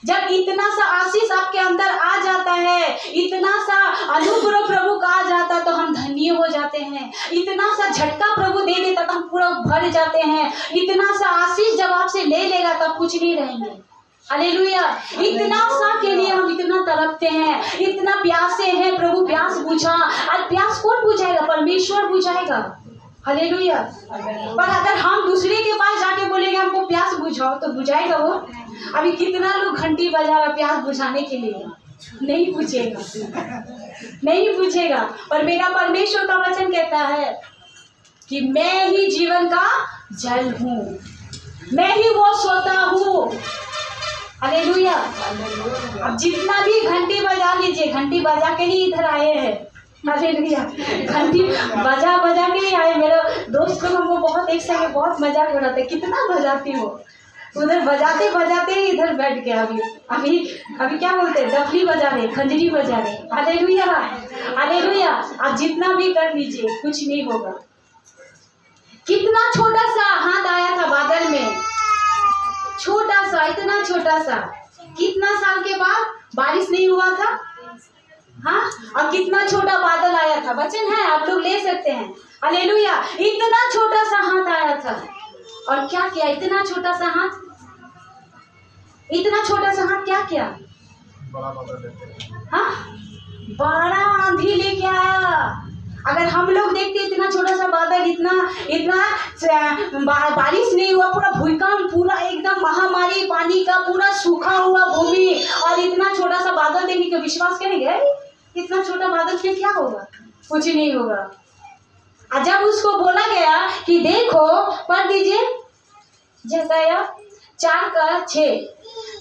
जब इतना सा आशीष आपके अंदर आ जाता है, इतना सा अनुग्रह प्रभु का आ जाता है, तो हम धन्य हो जाते हैं। इतना सा झटका प्रभु दे देता तो हम पूरा भर जाते हैं। इतना सा आशीष जब आपसे ले लेगा तब कुछ नहीं रहेंगे। हालेलुया। इतना सा के लिए हम इतना तड़पते हैं, इतना प्यासे हैं। प्रभु प्यास बुझा, और प्यास कौन बुझाएगा? परमेश्वर बुझाएगा। हालेलुया। पर अगर हम दूसरे के पास जाके बोलेंगे हमको प्यास बुझाओ, तो बुझाएगा वो? अभी कितना लोग घंटी बजा रहा प्यास बुझाने के लिए, नहीं पूछेगा, नहीं पूछेगा। पर मेरा परमेश्वर का वचन कहता है कि मैं ही जीवन का जल हूँ, मैं ही वो सोता हूँ। हालेलुया। अब जितना भी घंटी बजा लीजिए, घंटी बजा के ही इधर आए हैं। हालेलुया। घंटी बजा बजा के ही आए। मेरा दोस्त लोग हमको बहुत एक संग बहुत मजाक उड़ाते, कितना बजाती हो? उधर बजाते बजाते ही इधर बैठ गया। अभी क्या बोलते हैं? डफली बजा रहे, खंजरी बजा रहे। Hallelujah, hallelujah. आप जितना भी कर लीजिए कुछ नहीं होगा। कितना छोटा सा हाथ आया था बादल में, छोटा सा, इतना छोटा सा। कितना साल के बाद बारिश नहीं हुआ था? हाँ, और कितना छोटा बादल आया था। वचन है, आप लोग ले सकते हैं। हालेलुया। इतना छोटा सा हाथ आया था, और क्या किया? इतना छोटा सा हाथ, इतना छोटा सा हाथ क्या किया? बड़ा बादल लेते हैं। हाँ, बड़ा आंधी लेके आया। अगर हम लोग देखते इतना छोटा सा बादल, इतना बारिश नहीं हुआ, पूरा भूकंप, पूरा एकदम महामारी, पानी का पूरा सूखा हुआ भूमि, और इतना छोटा सा बादल देखने का विश्वास करेंगे? इतना छोटा बादल से क्या होगा? कुछ नहीं होगा। और जब उसको बोला गया कि देखो, पढ़ दीजिए जसाया 4:6।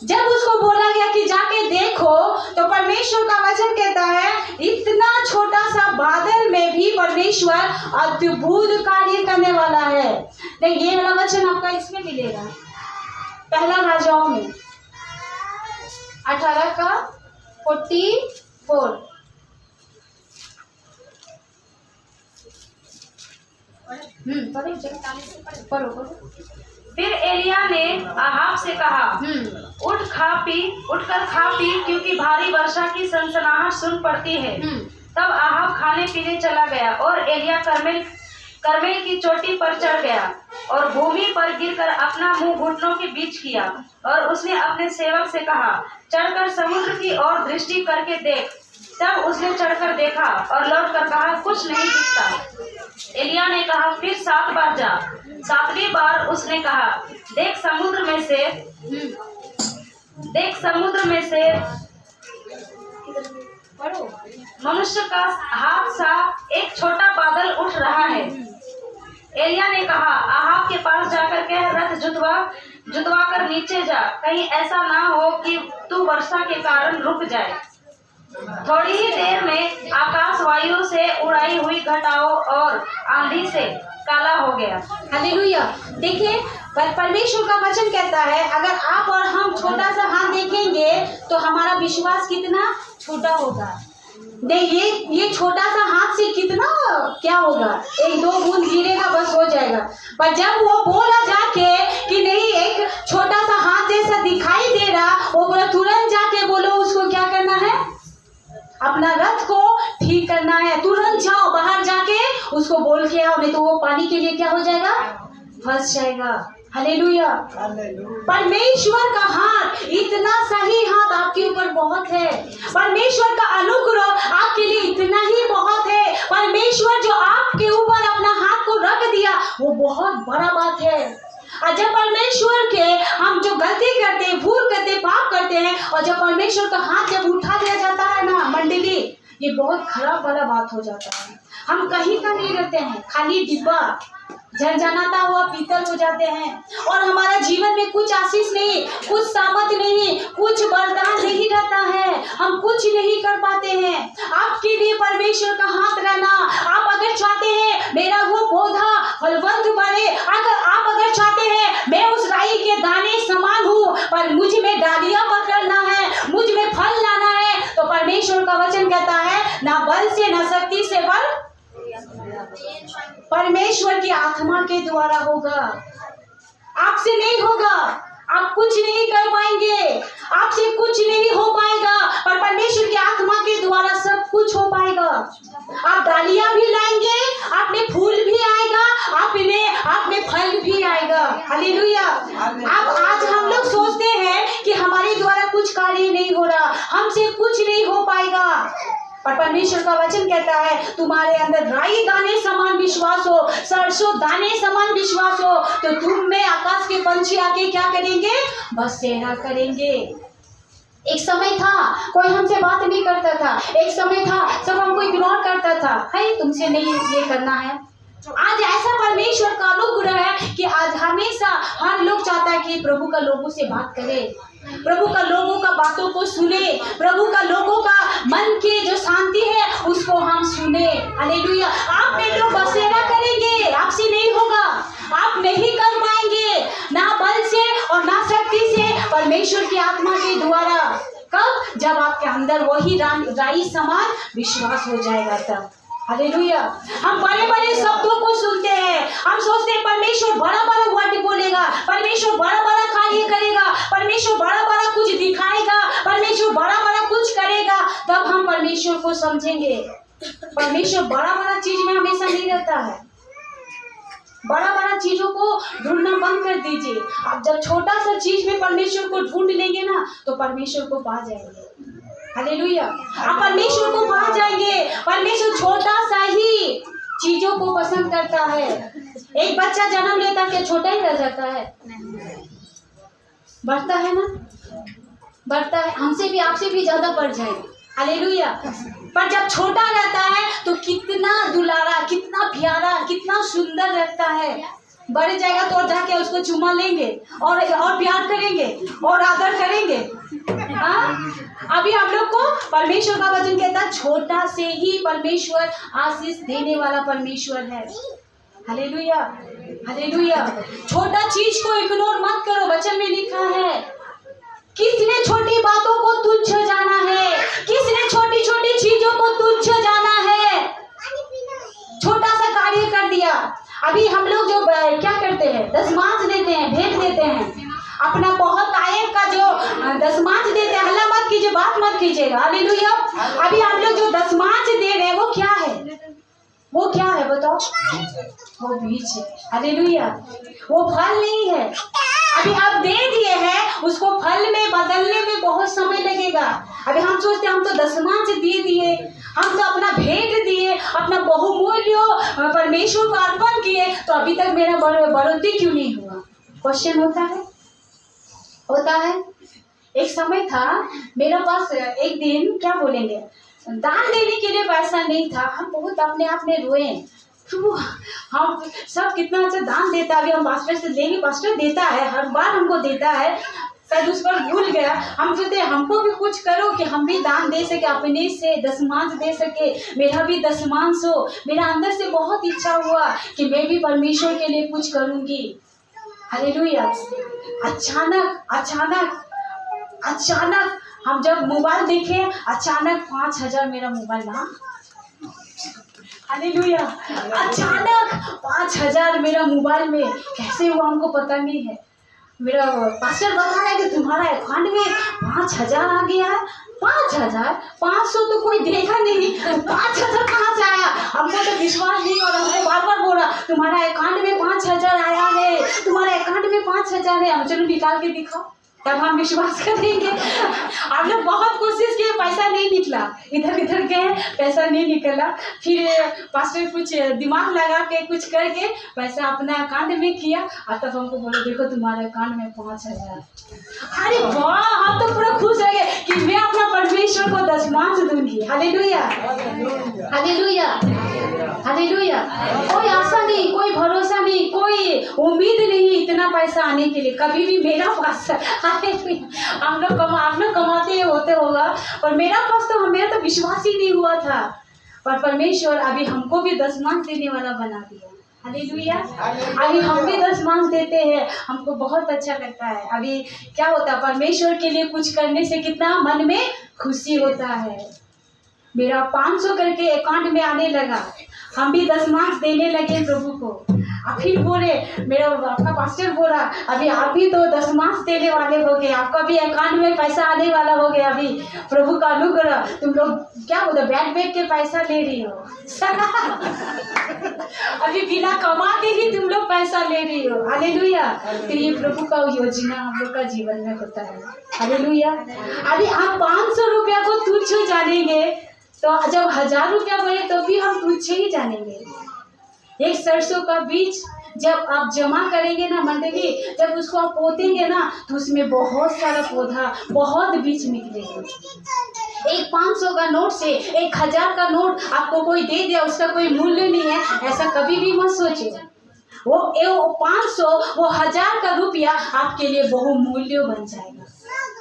जब उसको बोला गया कि जाके देखो, तो परमेश्वर का वचन कहता है इतना छोटा सा बादल में भी परमेश्वर अद्भुत कार्य करने वाला है। नहीं, ये वाला वचन आपका इसमें मिलेगा, पहला राजाओं में 18:44। पढ़ो। फिर एलिया ने आहाब से कहा, उठकर खा पी, क्योंकि भारी वर्षा की सनसनाहट सुन पड़ती है। तब आहाब खाने पीने चला गया, और एलिया करमेल की चोटी पर चढ़ गया और भूमि पर गिरकर अपना मुंह घुटनों के बीच किया, और उसने अपने सेवक से कहा, चढ़कर समुद्र की ओर दृष्टि करके देख। तब उसने चढ़कर देखा और लौटकर कहा, कुछ नहीं दिखता। एलिया ने कहा, फिर 7 बार जा। 7वीं बार उसने कहा, देख समुद्र में से मनुष्य का हाथ सा एक छोटा बादल उठ रहा है। एलिया ने कहा, आहाब के पास जाकर कह, रथ जुतवा कर नीचे जा, कहीं ऐसा ना हो कि तू वर्षा के कारण रुक जाए। थोड़ी ही देर में आकाश वायु से उड़ाई हुई घटाओं और आंधी से काला हो गया। हालेलुया। देखिए, परमेश्वर का वचन कहता है अगर आप और हम छोटा सा हाथ देखेंगे तो हमारा विश्वास कितना छोटा होगा। नहीं, ये छोटा सा हाथ से कितना क्या होगा? 1-2 बूंद गिरेगा, बस हो जाएगा। पर जब वो बोला जाके कि नहीं, एक छोटा सा हाथ जैसा दिखाई दे रहा, वो बोला तुरंत जाके बोलो उसको क्या करना है? अपना रथ को ठीक करना है। तुरंत जाओ, बाहर जाके उसको बोल के आओ, नहीं तो वो पानी के लिए क्या हो जाएगा? फंस जाएगा। हालेलुया। परमेश्वर का हाथ, इतना सही हाथ आपके ऊपर बहुत है। परमेश्वर का अनुग्रह आपके लिए इतना ही बहुत है। परमेश्वर जो आपके ऊपर अपना हाथ को रख दिया, वो बहुत बड़ा बात है। और जब परमेश्वर के हम जो गलती करते हैं, भूल करते, पाप करते हैं, और जब परमेश्वर का हाथ जब उठा दिया जाता है ना मंडली, ये बहुत खराब वाला बात हो जाता है। हम कहीं का नहीं रहते हैं, खाली डिब्बा झनझनाता हुआ पीतल हो जाते हैं, और हमारा जीवन में कुछ आशीष नहीं, कुछ सामर्थ नहीं, कुछ वरदान नहीं रहता है। हम कुछ नहीं कर पाते हैं। आपके लिए परमेश्वर का हाथ रहना, आप अगर चाहते हैं मेरा वो पौधा फलवंत बढ़े, अगर चाहते हैं मैं उस राई के दाने समान हूँ, पर मुझ में डालियां पकड़ना है, मुझ में फल लाना है, तो परमेश्वर का वचन कहता है ना बल से, ना शक्ति से, बल परमेश्वर की आत्मा के द्वारा होगा, आपसे नहीं होगा। आप कुछ नहीं कर पाएंगे, आपसे कुछ नहीं हो पाएगा, पर परमेश्वर की आत्मा के द्वारा सब कुछ हो पाएगा। आप डालियां भी लाएंगे, आप में फूल भी आएगा, आप में फल भी आएगा। हालेलुया। अब आज हम लोग सोचते हैं कि हमारे द्वारा कुछ कार्य नहीं हो रहा, हमसे कुछ नहीं हो पाएगा, पर परमेश्वर का वचन कहता है तुम्हारे अंदर राई दाने समान विश्वास हो, सरसों दाने समान विश्वास हो, तो तुम में आकाश के पंछी आके क्या करेंगे? बसेरा करेंगे। एक समय था कोई हमसे बात नहीं करता था, एक समय था सब हमको इग्नोर करता था, है तुमसे नहीं ये करना है। आज ऐसा परमेश्वर का अनुग्रह है कि आज हमेशा हर लोग चाहता है कि प्रभु का लोगों से बात करे, प्रभु का लोगों का बातों को सुने, प्रभु का लोगों का मन की जो शांति है उसको हम सुने। हालेलुया। आप में लोग बसेरा करेंगे, आपसे नहीं होगा, आप नहीं कर पाएंगे, ना बल से और ना शक्ति से, परमेश्वर की आत्मा के द्वारा। कब? जब आपके अंदर वही राई समान विश्वास हो जाएगा तब। हालेलुया। हम बड़े बड़े शब्दों को सुनते हैं, हम सोचते हैं परमेश्वर बड़ा बड़ा वर्ड बोलेगा, परमेश्वर बड़ा बड़ा कार्य करेगा, परमेश्वर बड़ा बड़ा कुछ दिखाएगा, परमेश्वर बड़ा बड़ा कुछ करेगा, तब हम परमेश्वर को समझेंगे। परमेश्वर बड़ा बड़ा चीज में हमेशा नहीं रहता है। बड़ा बड़ा चीजों को ढूंढना बंद कर दीजिए। आप जब छोटा सा चीज में परमेश्वर को ढूंढ लेंगे ना, तो परमेश्वर को पा जाएंगे। हालेलुया। आप परमेश्वर को पा जाएंगे। परमेश्वर छोटा सा ही चीजों को पसंद करता है। एक बच्चा जन्म लेता क्या छोटा ही रह जाता है? बढ़ता है ना, बढ़ता है, हमसे भी आपसे भी ज्यादा बढ़ जाएगा। हालेलुया। पर जब छोटा रहता है तो कितना दुलारा, कितना प्यारा, कितना सुंदर लगता है। बढ़ जाएगा तो जाके उसको चुमा लेंगे और प्यार करेंगे और आदर करेंगे। हाँ, अभी हम लोग को परमेश्वर का वचन कहता है छोटा से ही परमेश्वर आशीष देने वाला परमेश्वर है। Hallelujah, hallelujah. छोटा चीज को इग्नोर मत करो, वचन में लिखा है किसने छोटी बातों को तुच्छ जाना है, किसने छोटी छोटी चीजों को तुच्छ जाना है। छोटा सा कार्य कर दिया। अभी हम लोग जो क्या करते हैं, दशमांश देते हैं, भेंट देते हैं, अपना बहुत आय का जो दशमांश देते हैं। हल्ला मत कीजिए, बात मत कीजिएगा। हालेलुया। अभी हम लोग जो दशमांश दे रहे हैं वो क्या है? वो क्या है बताओ? वो बीज है। हालेलुया। वो फल नहीं है। अभी आप दे दिए हैं, उसको फल में बदलने में बहुत समय लगेगा। अभी हम सोचते हैं हम तो दशमांश दे दिए, हम तो अपना भेंट दिए, अपना बहुमूल्य परमेश्वर को अर्पण किए, तो अभी तक मेरा बढ़ोतरी क्यों नहीं हुआ? क्वेश्चन होता है। एक समय था मेरा पास, एक दिन क्या बोलेंगे, दान देने के लिए पैसा नहीं था। हम बहुत अपने आप में रोए, हम सब कितना अच्छा दान देता है। अभी हम पास्टर से लेंगे, पास्टर देता है, हर बार हमको देता है, शायद उस पर भूल गया। हम सोचते हमको भी कुछ करो कि हम भी दान दे सके, अपने से दशमांश दे सके, मेरा भी दशमांश हो। मेरा अंदर से बहुत इच्छा हुआ कि मैं भी परमेश्वर के लिए कुछ करूंगी। हालेलुया। अचानक हम जब मोबाइल देखे, अचानक 5,000 मेरा मोबाइल ना। हालेलुया। अचानक 5,000 मेरा मोबाइल में कैसे हुआ हमको पता नहीं है। मेरा पास्टर बता रहा है कि तुम्हारा अकाउंट में 5,000 आ गया है। 5,000, 500 तो कोई देखा नहीं, 5,000 कहाँ से आया? हमको तो विश्वास नहीं हो रहा। हमको बार बार बोल रहा तुम्हारा अकाउंट में 5,000 आया है, तुम्हारे अकाउंट में 5,000 है। हम चलो निकाल के दिखाओ, तब हम विश्वास करेंगे। हम लोग बहुत कोशिश किए, पैसा नहीं निकला, इधर इधर गए, पैसा नहीं निकला। फिर पास्टर कुछ दिमाग लगा के कुछ करके पैसा अपना अकाउंट में किया, और तब हमको बोले देखो तुम्हारे अकाउंट में 5,000। अरे वाह, हम तो पूरा खुश हो गए कि मैं अपना परमेश्वर को दशमांश दूंगी। Hallelujah, hallelujah, hallelujah. कोई आशा नहीं, कोई भरोसा नहीं, कोई उम्मीद नहीं इतना पैसा आने के लिए। कभी भी मेरा पास हम लोग कमाते होते होगा, पर मेरा तो विश्वास ही नहीं हुआ था। पर परमेश्वर अभी हमको भी दशमांश देने वाला बना दिया। हालेलुया। अभी हम भी दशमांश देते हैं, हमको बहुत अच्छा लगता है। अभी क्या होता है, परमेश्वर के लिए कुछ करने से कितना मन में खुशी होता है। मेरा 500 करके अकाउंट में आने लगा। हम भी 10 मार्क्स देने लगे प्रभु को। अब फिर बोले, मेरा आपका पास्टर बोला, अभी आप भी तो 10 मार्क्स देने वाले हो गए, आपका भी अकाउंट में पैसा आने वाला हो गया। अभी प्रभु का अनुग्रह, तुम लोग क्या बोलते बैठ के पैसा ले रही हो अभी बिना कमा के ही तुम लोग पैसा ले रही हो। हालेलुया। तो ये प्रभु का योजना हम लोग का जीवन में होता है। हालेलुया। अभी हम 500 रुपया को तुच्छ जानेंगे, तो जब 1000 रुपया बोले तो भी हम तुच्छ ही जानेंगे। एक सरसों का बीज जब आप जमा करेंगे ना मंडली, जब उसको आप पोतेंगे ना, तो उसमें बहुत सारा पौधा, बहुत बीज निकलेगा। एक 500 का नोट से 1000 का नोट आपको कोई दे दिया, उसका कोई मूल्य नहीं है, ऐसा कभी भी मत सोचिए। वो 500, वो 1000 का रुपया आपके लिए बहुमूल्य बन जाएगा।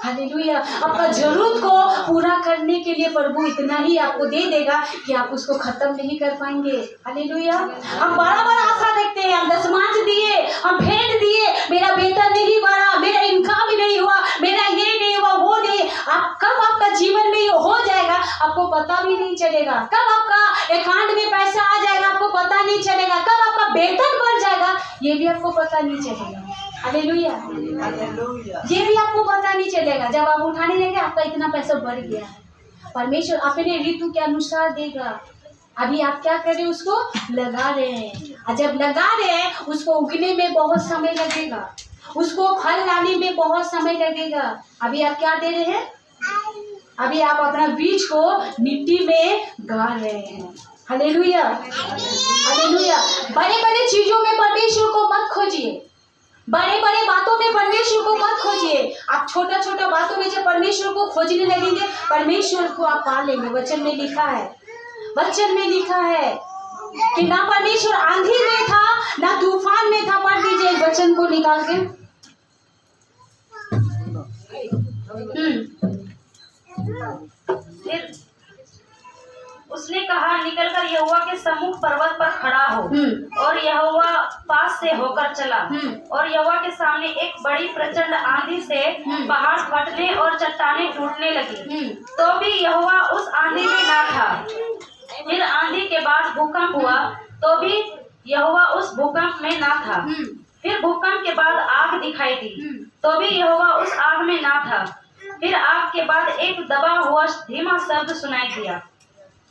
हालेलुया। आपका जरूरत को पूरा करने के लिए प्रभु इतना ही आपको दे देगा कि आप उसको खत्म नहीं कर पाएंगे। हालेलुया। हम बड़ा बड़ा आशा रखते हैं, हम 10 मार्च दिए, हम भेंट दिए, मेरा वेतन नहीं बढ़ा, मेरा इनकम ही नहीं हुआ, मेरा ये नहीं हुआ, वो नहीं। आप कब आपका जीवन में ये हो जाएगा आपको पता भी नहीं चलेगा। कब आपका अकाउंट में पैसा आ जाएगा आपको पता नहीं चलेगा। कब आपका वेतन बढ़ जाएगा ये भी आपको पता नहीं चलेगा। हालेलुया। ये भी आपको पता नहीं चलेगा। जब आप उठाने लगे आपका इतना पैसा बढ़ गया है। परमेश्वर अपने ऋतु के अनुसार देगा। अभी आप क्या कर रहे हैं, उसको लगा रहे हैं, और जब लगा रहे हैं उसको उगने में बहुत समय लगेगा, उसको फल लाने में बहुत समय लगेगा। अभी आप क्या दे रहे हैं, अभी आप अपना बीज को मिट्टी में गाड़ रहे हैं। हालेलुया। हालेलुया। बड़े बड़े चीजों में परमेश्वर को मत खोजिए, बड़े बड़े बातों में परमेश्वर को मत खोजिए। आप छोटा छोटा बातों में जब परमेश्वर को खोजने लगेंगे परमेश्वर को आप पा लेंगे। वचन में लिखा है, वचन में लिखा है कि ना परमेश्वर आंधी में था ना तूफान में था। पढ़ लीजिए वचन को निकाल के। फिर उसने कहा, निकलकर यहोवा के सम्मुख पर्वत पर खड़ा हो। और यहोवा पास से होकर चला, और यहोवा के सामने एक बड़ी प्रचंड आंधी से पहाड़ फटने और चट्टानें टूटने लगी। तो भी यहोवा उस आंधी में ना था। फिर आंधी के बाद भूकंप हुआ, तो भी यहोवा उस भूकंप में ना था। फिर भूकंप के बाद आग दिखाई दी, तो भी यहोवा उस आग में ना था। फिर आग के बाद एक दबा हुआ धीमा शब्द सुनाई दिया।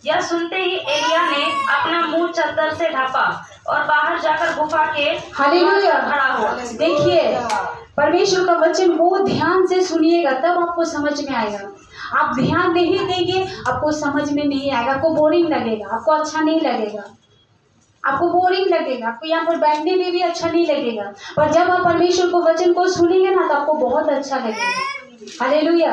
यह सुनते ही एलिया ने अपना मुंह चादर से ढका और बाहर जाकर गुफा के हालेलुया खड़ा हुआ। देखिए परमेश्वर का वचन बहुत ध्यान से सुनिएगा, तब आपको समझ में आएगा। आप ध्यान नहीं देंगे आपको समझ में नहीं आएगा, आपको बोरिंग लगेगा, आपको अच्छा नहीं लगेगा, आपको बोरिंग लगेगा, आपको यहाँ पर बैठने में भी अच्छा नहीं लगेगा। पर जब आप परमेश्वर को वचन को सुनेंगे ना तो आपको बहुत अच्छा लगेगा। हालेलुया।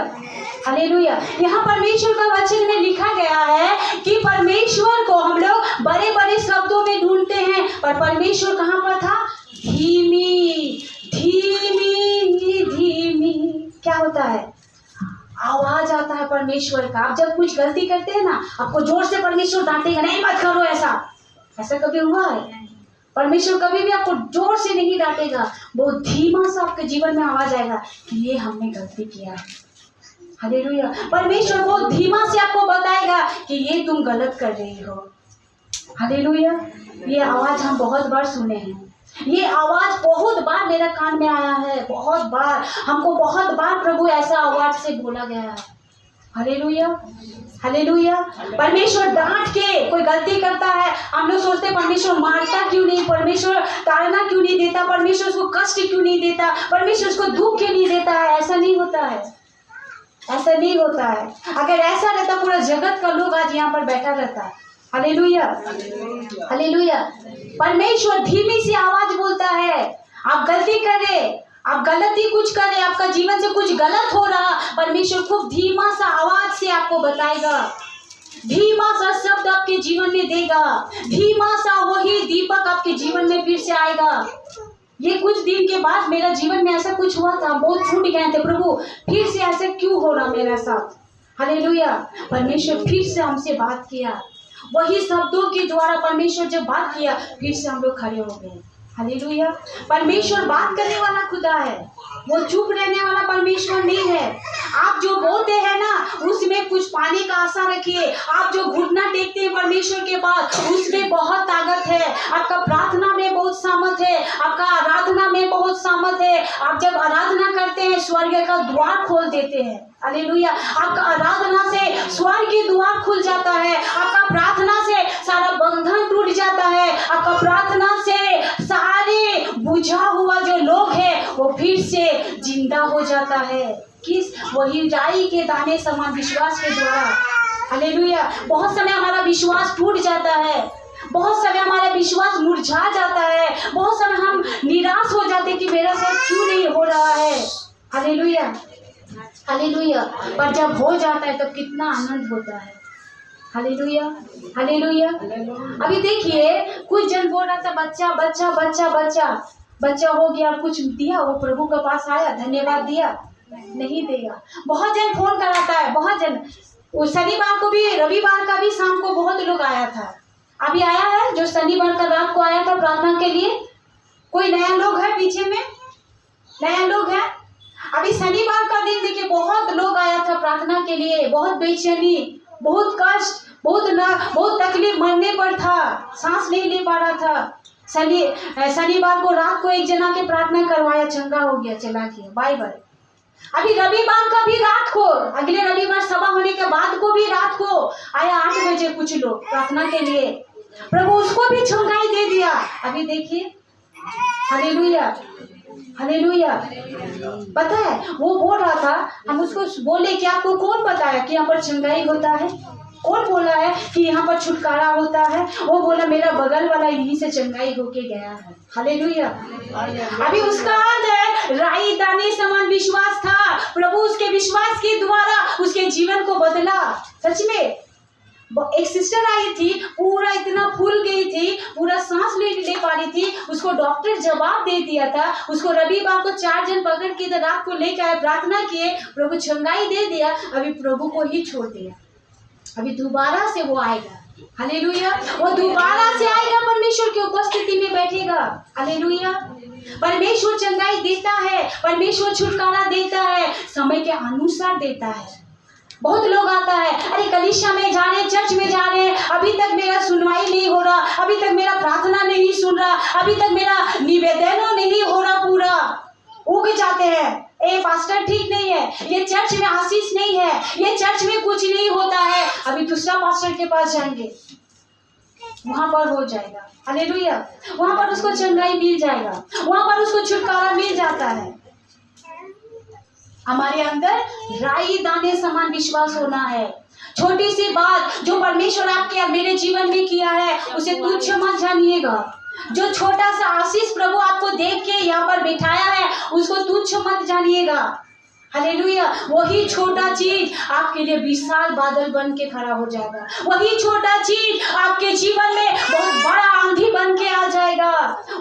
हालेलुया। यहाँ परमेश्वर का वचन में लिखा गया है कि परमेश्वर को हम लोग बड़े बड़े शब्दों में ढूंढते हैं, पर परमेश्वर कहाँ पर था, धीमी धीमी धीमी। क्या होता है, आवाज आता है परमेश्वर का। आप जब कुछ गलती करते हैं ना आपको जोर से परमेश्वर डांटेगा, नहीं मत करो ऐसा। ऐसा कभी हुआ है? परमेश्वर कभी भी आपको जोर से नहीं डांटेगा, बहुत धीमा सा आपके जीवन में आवाज आएगा कि ये हमने गलती किया है। हालेलुया। परमेश्वर बहुत धीमा से आपको बताएगा कि ये तुम गलत कर रही हो। हालेलुया। ये आवाज हम बहुत बार सुने हैं, ये आवाज बहुत बार मेरा कान में आया है, बहुत बार हमको बहुत बार प्रभु ऐसा आवाज से बोला गया है। हालेलुया। हालेलुया। परमेश्वर डांट के कोई गलती करता है, हम लोग सोचते परमेश्वर मारता क्यों नहीं, परमेश्वर ताड़ना क्यों नहीं देता, परमेश्वर उसको कष्ट क्यों नहीं देता, परमेश्वर उसको दुख क्यों नहीं देता है। ऐसा नहीं होता है, ऐसा नहीं होता है। अगर ऐसा रहता पूरा जगत का लोग आज यहाँ पर बैठा रहता। हालेलुया। हालेलुया। परमेश्वर धीमी सी आवाज बोलता है। आप गलती करें, आप गलती कुछ करें, आपका जीवन से कुछ गलत हो रहा, परमेश्वर खूब धीमा सा आवाज से आपको बताएगा, धीमा सा शब्द आपके जीवन में देगा, धीमा सा वही दीपक आपके जीवन में फिर से आएगा। ये कुछ दिन के बाद मेरा जीवन में ऐसा कुछ हुआ था, बहुत छूट गए थे, प्रभु फिर से ऐसा क्यों हो रहा मेरे साथ। हालेलुया। परमेश्वर फिर से हमसे बात किया, वही शब्दों के द्वारा परमेश्वर जब बात किया फिर से हम लोग खड़े हो गए। हालेलुया। परमेश्वर बात करने वाला खुदा है, वो चुप रहने वाला परमेश्वर नहीं है। आप जो बोलते हैं ना उसमें कुछ पाने का आशा रखिए। आप जो घुटना टेकते हैं परमेश्वर के पास उसमें बहुत ताकत है। आपका प्रार्थना में बहुत सामर्थ है, आपका आराधना में बहुत सामर्थ है। आप जब आराधना करते हैं स्वर्ग का द्वार खोल देते हैं। हालेलुया। आपका आराधना से स्वर्ग की द्वार खुल जाता है। आपका प्रार्थना से सारा बंधन टूट जाता है। आपका प्रार्थना से सारे बुझा हुआ जो लोग हैं वो फिर से जिंदा हो जाता है। किस? वही राई के दाने समान विश्वास के द्वारा। हालेलुया। बहुत समय हमारा विश्वास टूट जाता है, बहुत समय हमारा विश्वास मुरझा जाता है, बहुत समय हम निराश हो जाते हैं कि मेरा साथ क्यों नहीं हो रहा है। Hallelujah, hallelujah. पर जब हो जाता है तब कितना आनंद होता है। Hallelujah, hallelujah. अभी देखिए कुछ जन बोल रहा था बच्चा बच्चा बच्चा बच्चा बच्चा हो गया, कुछ दिया, वो प्रभु के पास आया, धन्यवाद दिया, नहीं देगा। बहुत जन फोन कराता है, बहुत जन। वो शनिवार को भी, रविवार का भी शाम को बहुत लोग आया था। अभी आया है जो शनिवार का रात को आया था प्रार्थना के लिए, कोई नया लोग है पीछे में? नया लोग है? अभी शनिवार का दिन देखिए बहुत लोग आया था प्रार्थना के लिए। बहुत बेचैनी, बहुत कष्ट, बहुत तकलीफ, मरने पर था, सांस नहीं ले पा रहा था। शनिवार को रात को एक जना के प्रार्थना करवाया, चंगा हो गया, चला गया, बाय बाय। अभी रविवार का भी रात को, अगले रविवार सभा होने के बाद को भी रात को आया 8 बजे कुछ लोग प्रार्थना के लिए, प्रभु उसको भी चंगाई दे दिया। अभी देखिए, हालेलुया, हालेलुया। पता है वो बोल रहा था, हम उसको बोले कि आपको कौन बताया कि यहाँ पर चंगाई होता है? कौन बोला है कि यहाँ पर छुटकारा होता है? वो बोला मेरा बगल वाला यहीं से चंगाई होके गया है। हालेलुया। अभी उसका अर्थ है राई दाने समान विश्वास था, प्रभु उसके विश्वास के द्वारा उसके जीवन को बदला। सच में एक सिस्टर आई थी, पूरा इतना फूल गई थी, पूरा सांस नहीं ले पा रही थी, उसको डॉक्टर जवाब दे दिया था। उसको रविवार को 4 जन पकड़ के रात को लेकर आए, प्रार्थना किए, प्रभु चंगाई दे दिया। अभी प्रभु को ही छोड़ दिया, अभी दोबारा से वो आएगा। हालेलुया। वो दोबारा से आएगा, परमेश्वर की उपस्थिति में बैठेगा। हालेलुया। परमेश्वर चंगाई देता है, परमेश्वर छुटकारा देता है, समय के अनुसार देता है। बहुत लोग आता है, अरे कलीसिया में जा रहे, चर्च में जा रहे हैं, अभी तक मेरा सुनवाई नहीं हो रहा, अभी तक मेरा प्रार्थना नहीं सुन रहा, अभी तक मेरा निवेदन नहीं हो रहा, पूरा उग जाते हैं। ए पास्टर ठीक नहीं है, ये चर्च में आशीष नहीं है, ये चर्च में कुछ नहीं होता है। अभी दूसरा पास्टर के पास जाएंगे, वहां पर हो जाएगा। हालेलुया। वहां पर उसको चंगाई मिल जाएगा, वहां पर उसको छुटकारा मिल जाता है। हमारे अंदर राई दाने समान विश्वास होना है। छोटी सी बात जो परमेश्वर आपके और मेरे जीवन में किया है उसे तुच्छ मत जानिएगा। जो छोटा सा आशीष प्रभु आपको देख के यहाँ पर बिठाया है उसको तुच्छ मत जानिएगा। हालेलुया। वही छोटा चीज आपके लिए विशाल बादल बन के खड़ा हो जाएगा। वही छोटा चीज आपके जीवन में बहुत बड़ा आंधी बन के आ जाएगा।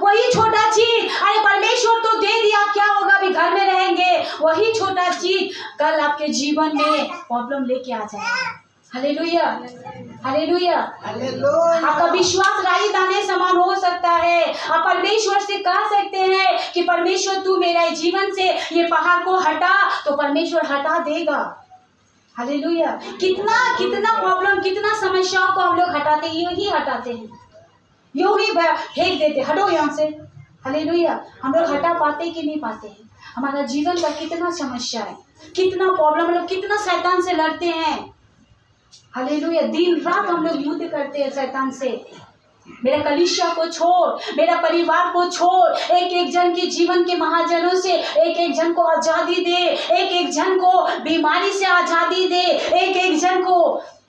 वही छोटा चीज, अरे परमेश्वर तो दे दिया, क्या होगा, अभी घर में रहेंगे, वही छोटा चीज कल आपके जीवन में प्रॉब्लम लेके आ जाएगा। Hallelujah, hallelujah. आपका विश्वास राई दाने समान हो सकता है। आप परमेश्वर से कह सकते हैं कि परमेश्वर तू मेरे जीवन से ये पहाड़ को हटा, तो परमेश्वर हटा देगा। हालेलुया। कितना कितना प्रॉब्लम, कितना समस्याओं को हम लोग हटाते, यूं ही हटाते हैं, यूं ही फेंक देते, हटो यहाँ से। हालेलुया। हम लोग हटा पाते कि नहीं पाते हैं? हमारा जीवन का कितना समस्या है, कितना प्रॉब्लम, हम लोग कितना शैतान से लड़ते हैं। हालेलुया। दिन रात हम लोग युद्ध करते हैं शैतान से। मेरा कलीसिया को छोड़, मेरा परिवार को छोड़, एक एक जन के जीवन के महाजनों से एक एक जन को आजादी दे, एक एक जन को बीमारी से आजादी दे, एक एक जन को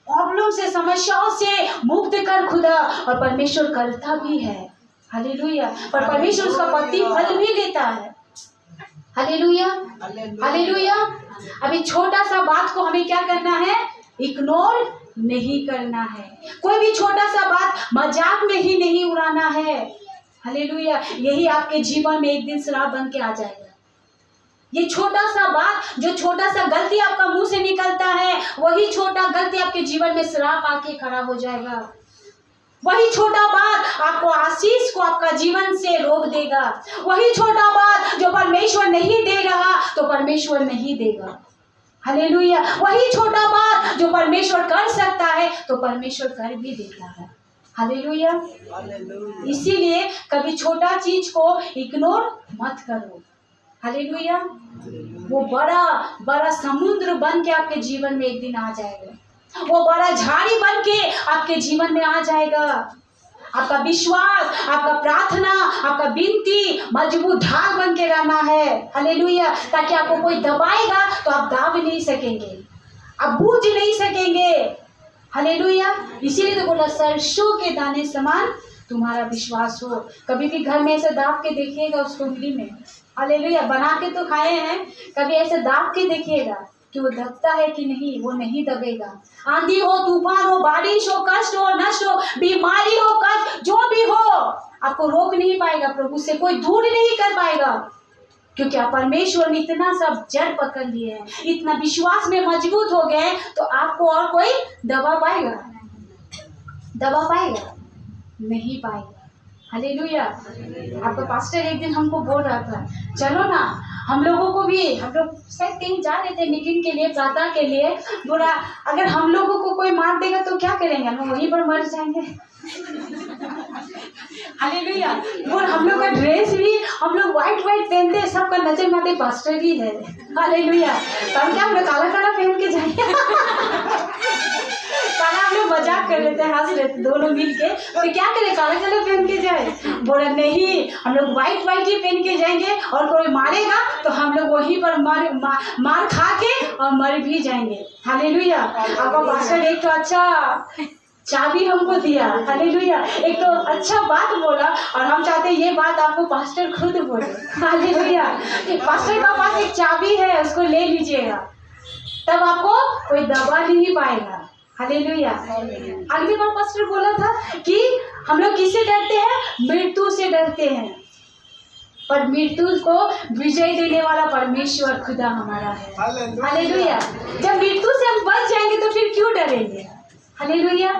प्रॉब्लम से, समस्याओं से मुक्त कर खुदा। और परमेश्वर करता भी है। हालेलुया। पर परमेश्वर उसका प्रतिफल भी देता है। Hallelujah, hallelujah. अभी छोटा सा बात को हमें क्या करना है? इग्नोर नहीं करना है। कोई भी छोटा सा बात मजाक में ही नहीं उड़ाना है। हालेलुया। यही आपके जीवन में एक दिन श्राप बन के आ जाएगा। ये छोटा सा बात, जो छोटा सा गलती आपका मुंह से निकलता है, वही छोटा गलती आपके जीवन में श्राप आके खड़ा हो जाएगा। वही छोटा बात आपको आशीष को आपका जीवन से रोक देगा। वही छोटा बात जो परमेश्वर नहीं दे रहा तो परमेश्वर नहीं देगा। हालेलुया। वही छोटा बात जो परमेश्वर कर सकता है तो परमेश्वर कर भी देता है। हालेलुया। इसीलिए कभी छोटा चीज को इग्नोर मत करो। हालेलुया। वो बड़ा बड़ा समुद्र बन के आपके जीवन में एक दिन आ जाएगा। वो बड़ा झाड़ी बन के आपके जीवन में आ जाएगा। आपका विश्वास, आपका प्रार्थना, आपका विनती मजबूत ढाल बन के रहना है। हालेलुया। ताकि आपको कोई दबाएगा तो आप दाब नहीं सकेंगे, आप बूझ नहीं सकेंगे। हालेलुया। इसीलिए तो बोला सरसों के दाने समान तुम्हारा विश्वास हो। कभी भी घर में ऐसे दाब के देखिएगा उसको उंगली में। हालेलुया। बना के तो खाए हैं, कभी ऐसे दाब के देखिएगा कि वो दबता है कि नहीं। वो नहीं दबेगा। आंधी हो, तूफान हो, बारिश हो, कष्ट हो, नष्ट हो, बीमारी हो, कष्ट जो भी हो, आपको रोक नहीं पाएगा। प्रभु से कोई दूर नहीं कर पाएगा, क्योंकि आप परमेश्वर ने इतना सब जड़ पकड़ लिए हैं, इतना विश्वास में मजबूत हो गए हैं, तो आपको और कोई दबा पाएगा? दबा पाएगा? नहीं पाएगा। हालेलुया। आपका पास्टर एक दिन हमको बोल रहा था, चलो ना हम लोगों को भी, हम लोग शायद कहीं जा रहे थे मीटिंग के लिए, प्रार्थना के लिए, बोला अगर हम लोगों को कोई मार देगा तो क्या करेंगे? हम वहीं पर मर जाएंगे। हालेलुया। और हम लोग का ड्रेस भी हम लोग व्हाइट पहनते हैं, सबका नजर माते पास्टर ही है। हालेलुया। तब क्या हम लोग काला काला पहन के जाएंगे? काला हम लोग मजाक कर लेते हैं, हंस लेते दोनों मिल के, तो क्या करें काला काला पहन के जाए? बोला नहीं, हम लोग व्हाइट ही पहन के जाएंगे, और कोई मारेगा तो हम लोग वहीं पर मार खा के और मर भी जाएंगे। हालेलुया। आपका पास्टर एक तो अच्छा चाबी हमको दिया। हालेलुया। एक तो अच्छा बात बोला, और हम चाहते हैं ये बात आपको पास्टर खुद बोले। हालेलुया। पास्टर का पास एक चाबी है, उसको ले लीजिएगा, तब आपको कोई दबा नहीं पाएगा। हालेलुया। अगली बार पास्टर बोला था कि हम लोग किससे डरते हैं? मृत्यु से डरते हैं, पर मृत्यु को विजय देने वाला परमेश्वर खुदा हमारा है। हालेलुया। जब मृत्यु से हम बच जाएंगे तो फिर क्यों डरेंगे? हालेलुया।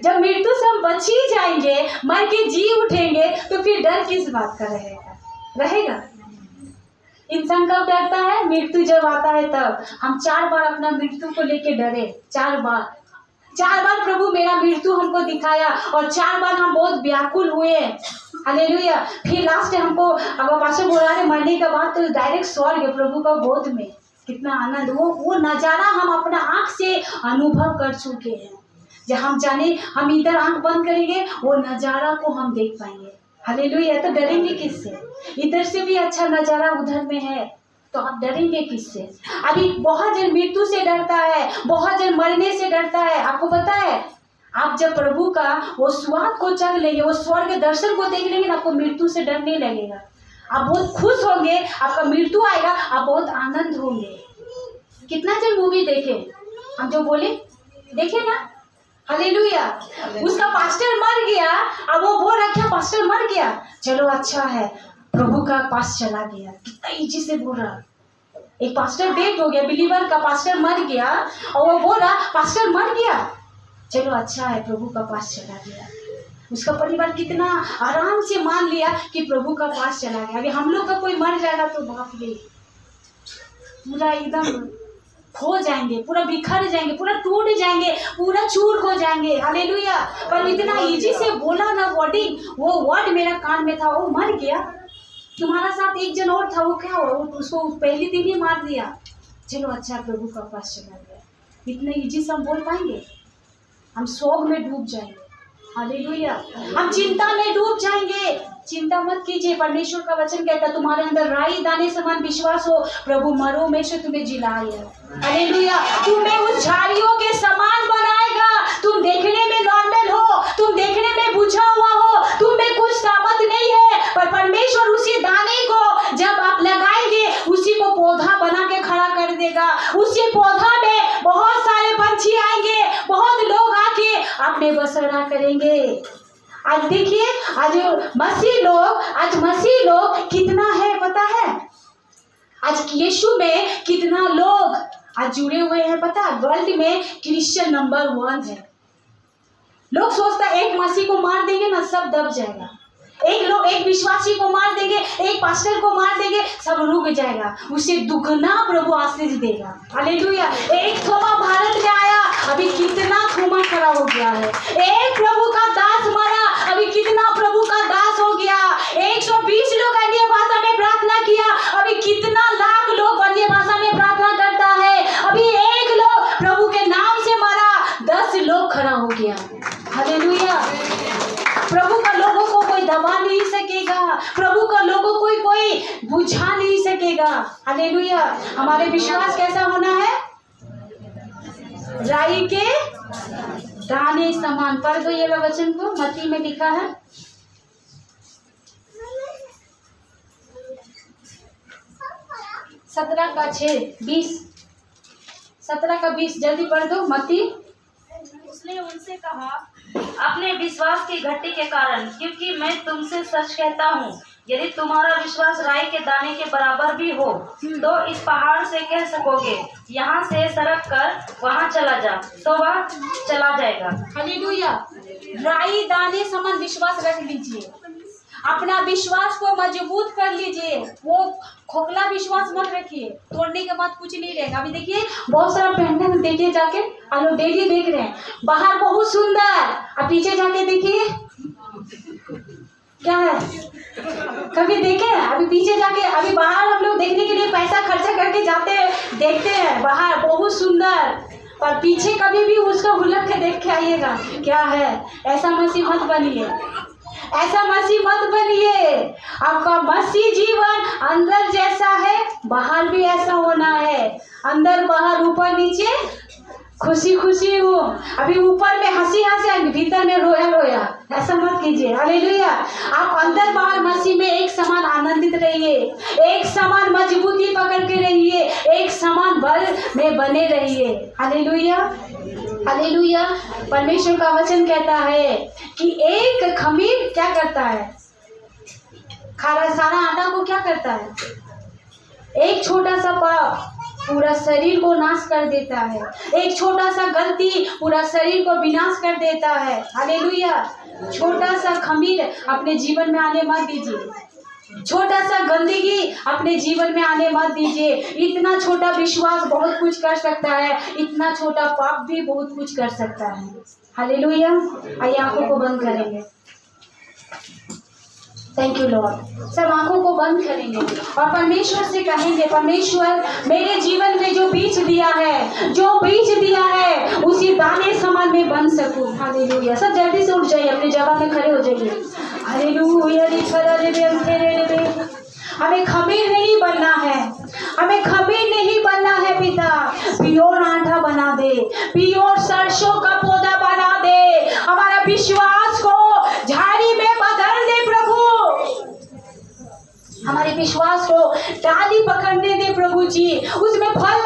जब मृत्यु से हम बच ही जाएंगे, मर के जी उठेंगे, तो फिर डर किस बात का रहेगा? इंसान कब डरता है? मृत्यु जब आता है तब। हम 4 बार अपना मृत्यु को लेके डरे, 4 बार प्रभु मेरा मृत्यु हमको दिखाया, और 4 बार हम बहुत व्याकुल हुए। हालेलुया। फिर लास्ट हमको अब पास्टर बोल रहा है मरने के बाद तो डायरेक्ट स्वर्ग प्रभु का गोद में। कितना आनंद! वो नजारा हम अपना आंख से अनुभव कर चुके हैं। जब हम जाने हम इधर आंख बंद करेंगे, वो नजारा को हम देख पाएंगे। हालेलुया। तो डरेंगे किससे? इधर से भी अच्छा नजारा उधर में है, तो आप डरेंगे किससे? अभी बहुत जन मृत्यु से डरता है, बहुत जन मरने से डरता है। आपको पता है, आप जब प्रभु का वो स्वाद को चख लेंगे, वो स्वर्ग दर्शन को देख लेंगे, आपको मृत्यु से डर नहीं लगेगा। आप बहुत खुश होंगे, आपका मृत्यु आएगा, आप बहुत आनंद होंगे। कितना जन मूवी देखे हम जो बोले, देखे ना? हालेलुया। उसका पास्टर मर गया, अब वो बोल रहा क्या पास्टर मर गया, चलो अच्छा है, प्रभु का पास चला गया। कितना इजी से बोल रहा। एक पास्टर डेट हो गया, बिलीवर का पास्टर मर गया, और वो बोल रहा पास्टर मर गया, चलो अच्छा है, प्रभु का पास चला गया। उसका परिवार कितना आराम से मान लिया कि प्रभु का पास चला गया। अभी हम लोग का कोई मर जाएगा तो बाप रे, पूरा एकदम खो जाएंगे, पूरा बिखर जाएंगे, पूरा टूट जाएंगे, पूरा चूर हो जाएंगे। हालेलुया। पर इतना इजी से बोला ना वर्डिंग, वो वर्ड मेरा कान में था, वो मर गया। तुम्हारा साथ एक जन और था, वो क्या हुआ? उसको पहले दिन ही मार दिया, चलो अच्छा प्रभु का पास चला गया। इतने इजी से हम बोल पाएंगे? हम शोक में डूब जाएंगे। हालेलुया। हम चिंता में डूब जाएंगे। चिंता मत कीजिए, परमेश्वर का वचन कहता है तुम्हारे अंदर राई दाने समान विश्वास हो, प्रभु मरो में से तुम्हें जिलाएगा। हालेलुया। तुम्हें उस झाड़ियों के समान बनाएगा। तुम देखने में नॉर्मल हो, तुम देखने में बुझा हुआ हो, तुम में कुछ सामर्थ नहीं है, पर परमेश्वर उसी दाने को जब आप लगाएंगे, उसी को पौधा बना के खड़ा कर देगा। उसी पौधा में बहुत सारे पंछी आएंगे, बहुत लोग आके अपने बसेरा करेंगे। आज देखिए, आज मसीह लोग कितना है पता है? आज यीशु में कितना लोग आज जुड़े हुए हैं पता है? वर्ल्ड में क्रिश्चियन नंबर 1 है। लोग सोचता है एक मसीह को मार देंगे ना सब दब जाएगा, एक विश्वासी को मार देंगे, एक पास्टर को मार देंगे, सब रुक जाएगा, उसे दुगना प्रभु आशीष देगा। हालेलुया। एक थोमा भारत में आया, अभी कितना थोमा खड़ा हो गया है। एक प्रभु का दास मरा, अभी कितना प्रभु का दास हो गया। 120 लोग अन्य भाषा में प्रार्थना किया, अभी कितना लाख लोग अन्य भाषा में प्रार्थना करता है। अभी एक लोग प्रभु के नाम से मरा, 10 लोग खड़ा हो गया। हालेलुया। प्रभु का लोगों को कोई दबा नहीं सकेगा, प्रभु का लोगों को कोई बुझा नहीं सकेगा। हालेलुया। हमारे विश्वास कैसा होना है? राई के दाने समान। पढ़ दो ये वचन को, मत्ती में लिखा है 17:6-20, 17:20 जल्दी पढ़ दो मत्ती। उसने उनसे कहा, अपने विश्वास की घटी के कारण, क्योंकि मैं तुमसे सच कहता हूँ, यदि तुम्हारा विश्वास राई के दाने के बराबर भी हो तो इस पहाड़ से कह सकोगे, यहाँ से सरक कर वहाँ चला जा, तो वह चला जाएगा। हालेलुया। राई दाने समान विश्वास रख लीजिए, अपना विश्वास को मजबूत कर लीजिए। वो खोखला विश्वास मत रखिए, तोड़ने के बाद कुछ नहीं रहेगा। अभी देखिए बहुत सारा पेंडेंट देखिए जाके, हम लोग डेली देख रहे हैं, बाहर बहुत सुंदर, अब पीछे जाके देखिए क्या है। कभी देखे? अभी पीछे जाके, अभी बाहर हम लोग देखने के लिए पैसा खर्चा करके जाते हैं, देखते हैं बाहर बहुत सुंदर, पर पीछे कभी भी उसका हुलक के देख के आइएगा क्या है। ऐसा मसीह मत बनिए, ऐसा मसीह मत बनिए। आपका मसीह जीवन अंदर जैसा है बाहर भी ऐसा होना है, अंदर बाहर ऊपर नीचे खुशी खुशी हो। अभी ऊपर में हंसी हंसी, भीतर में रोया रोया, ऐसा मत कीजिए। हालेलुया। आप अंदर बाहर मसीह में एक समान आनंदित रहिए, एक समान मजबूती पकड़ के रहिए, एक समान बल में बने रहिए। हालेलुया। हालेलुया। परमेश्वर का वचन कहता है कि एक खमीर क्या करता है? खारा सारा आटा को क्या करता है? एक छोटा सा पाप पूरा शरीर को नाश कर देता है, एक छोटा सा गलती पूरा शरीर को विनाश कर देता है। हालेलुया। छोटा सा खमीर अपने जीवन में आने मत दीजिए, छोटा सा गंदगी अपने जीवन में आने मत दीजिए। इतना छोटा विश्वास बहुत कुछ कर सकता है, इतना छोटा पाप भी बहुत कुछ कर सकता है। हालेलुया। आइए आंखों को बंद करेंगे। Thank you Lord. सब आंखों को बंद करेंगे और परमेश्वर से कहेंगे, परमेश्वर मेरे जीवन में जो बीज दिया है, जो बीज दिया है, उसी दाने समान में बन सकूं। हालेलुया। सब जल्दी से उठ जाइए, अपनी जगह में खड़े हो जाइए। हालेलुया। हमें खमीर नहीं बनना है, हमें खमीर नहीं बनना है पिता। प्योर आटा बना दे, प्योर सरसों का पौधा बना दे, हमारा विश्वास को झाड़ी में बदल दे प्रभु, हमारे विश्वास को डाली पकड़ने दे प्रभु जी, उसमें फल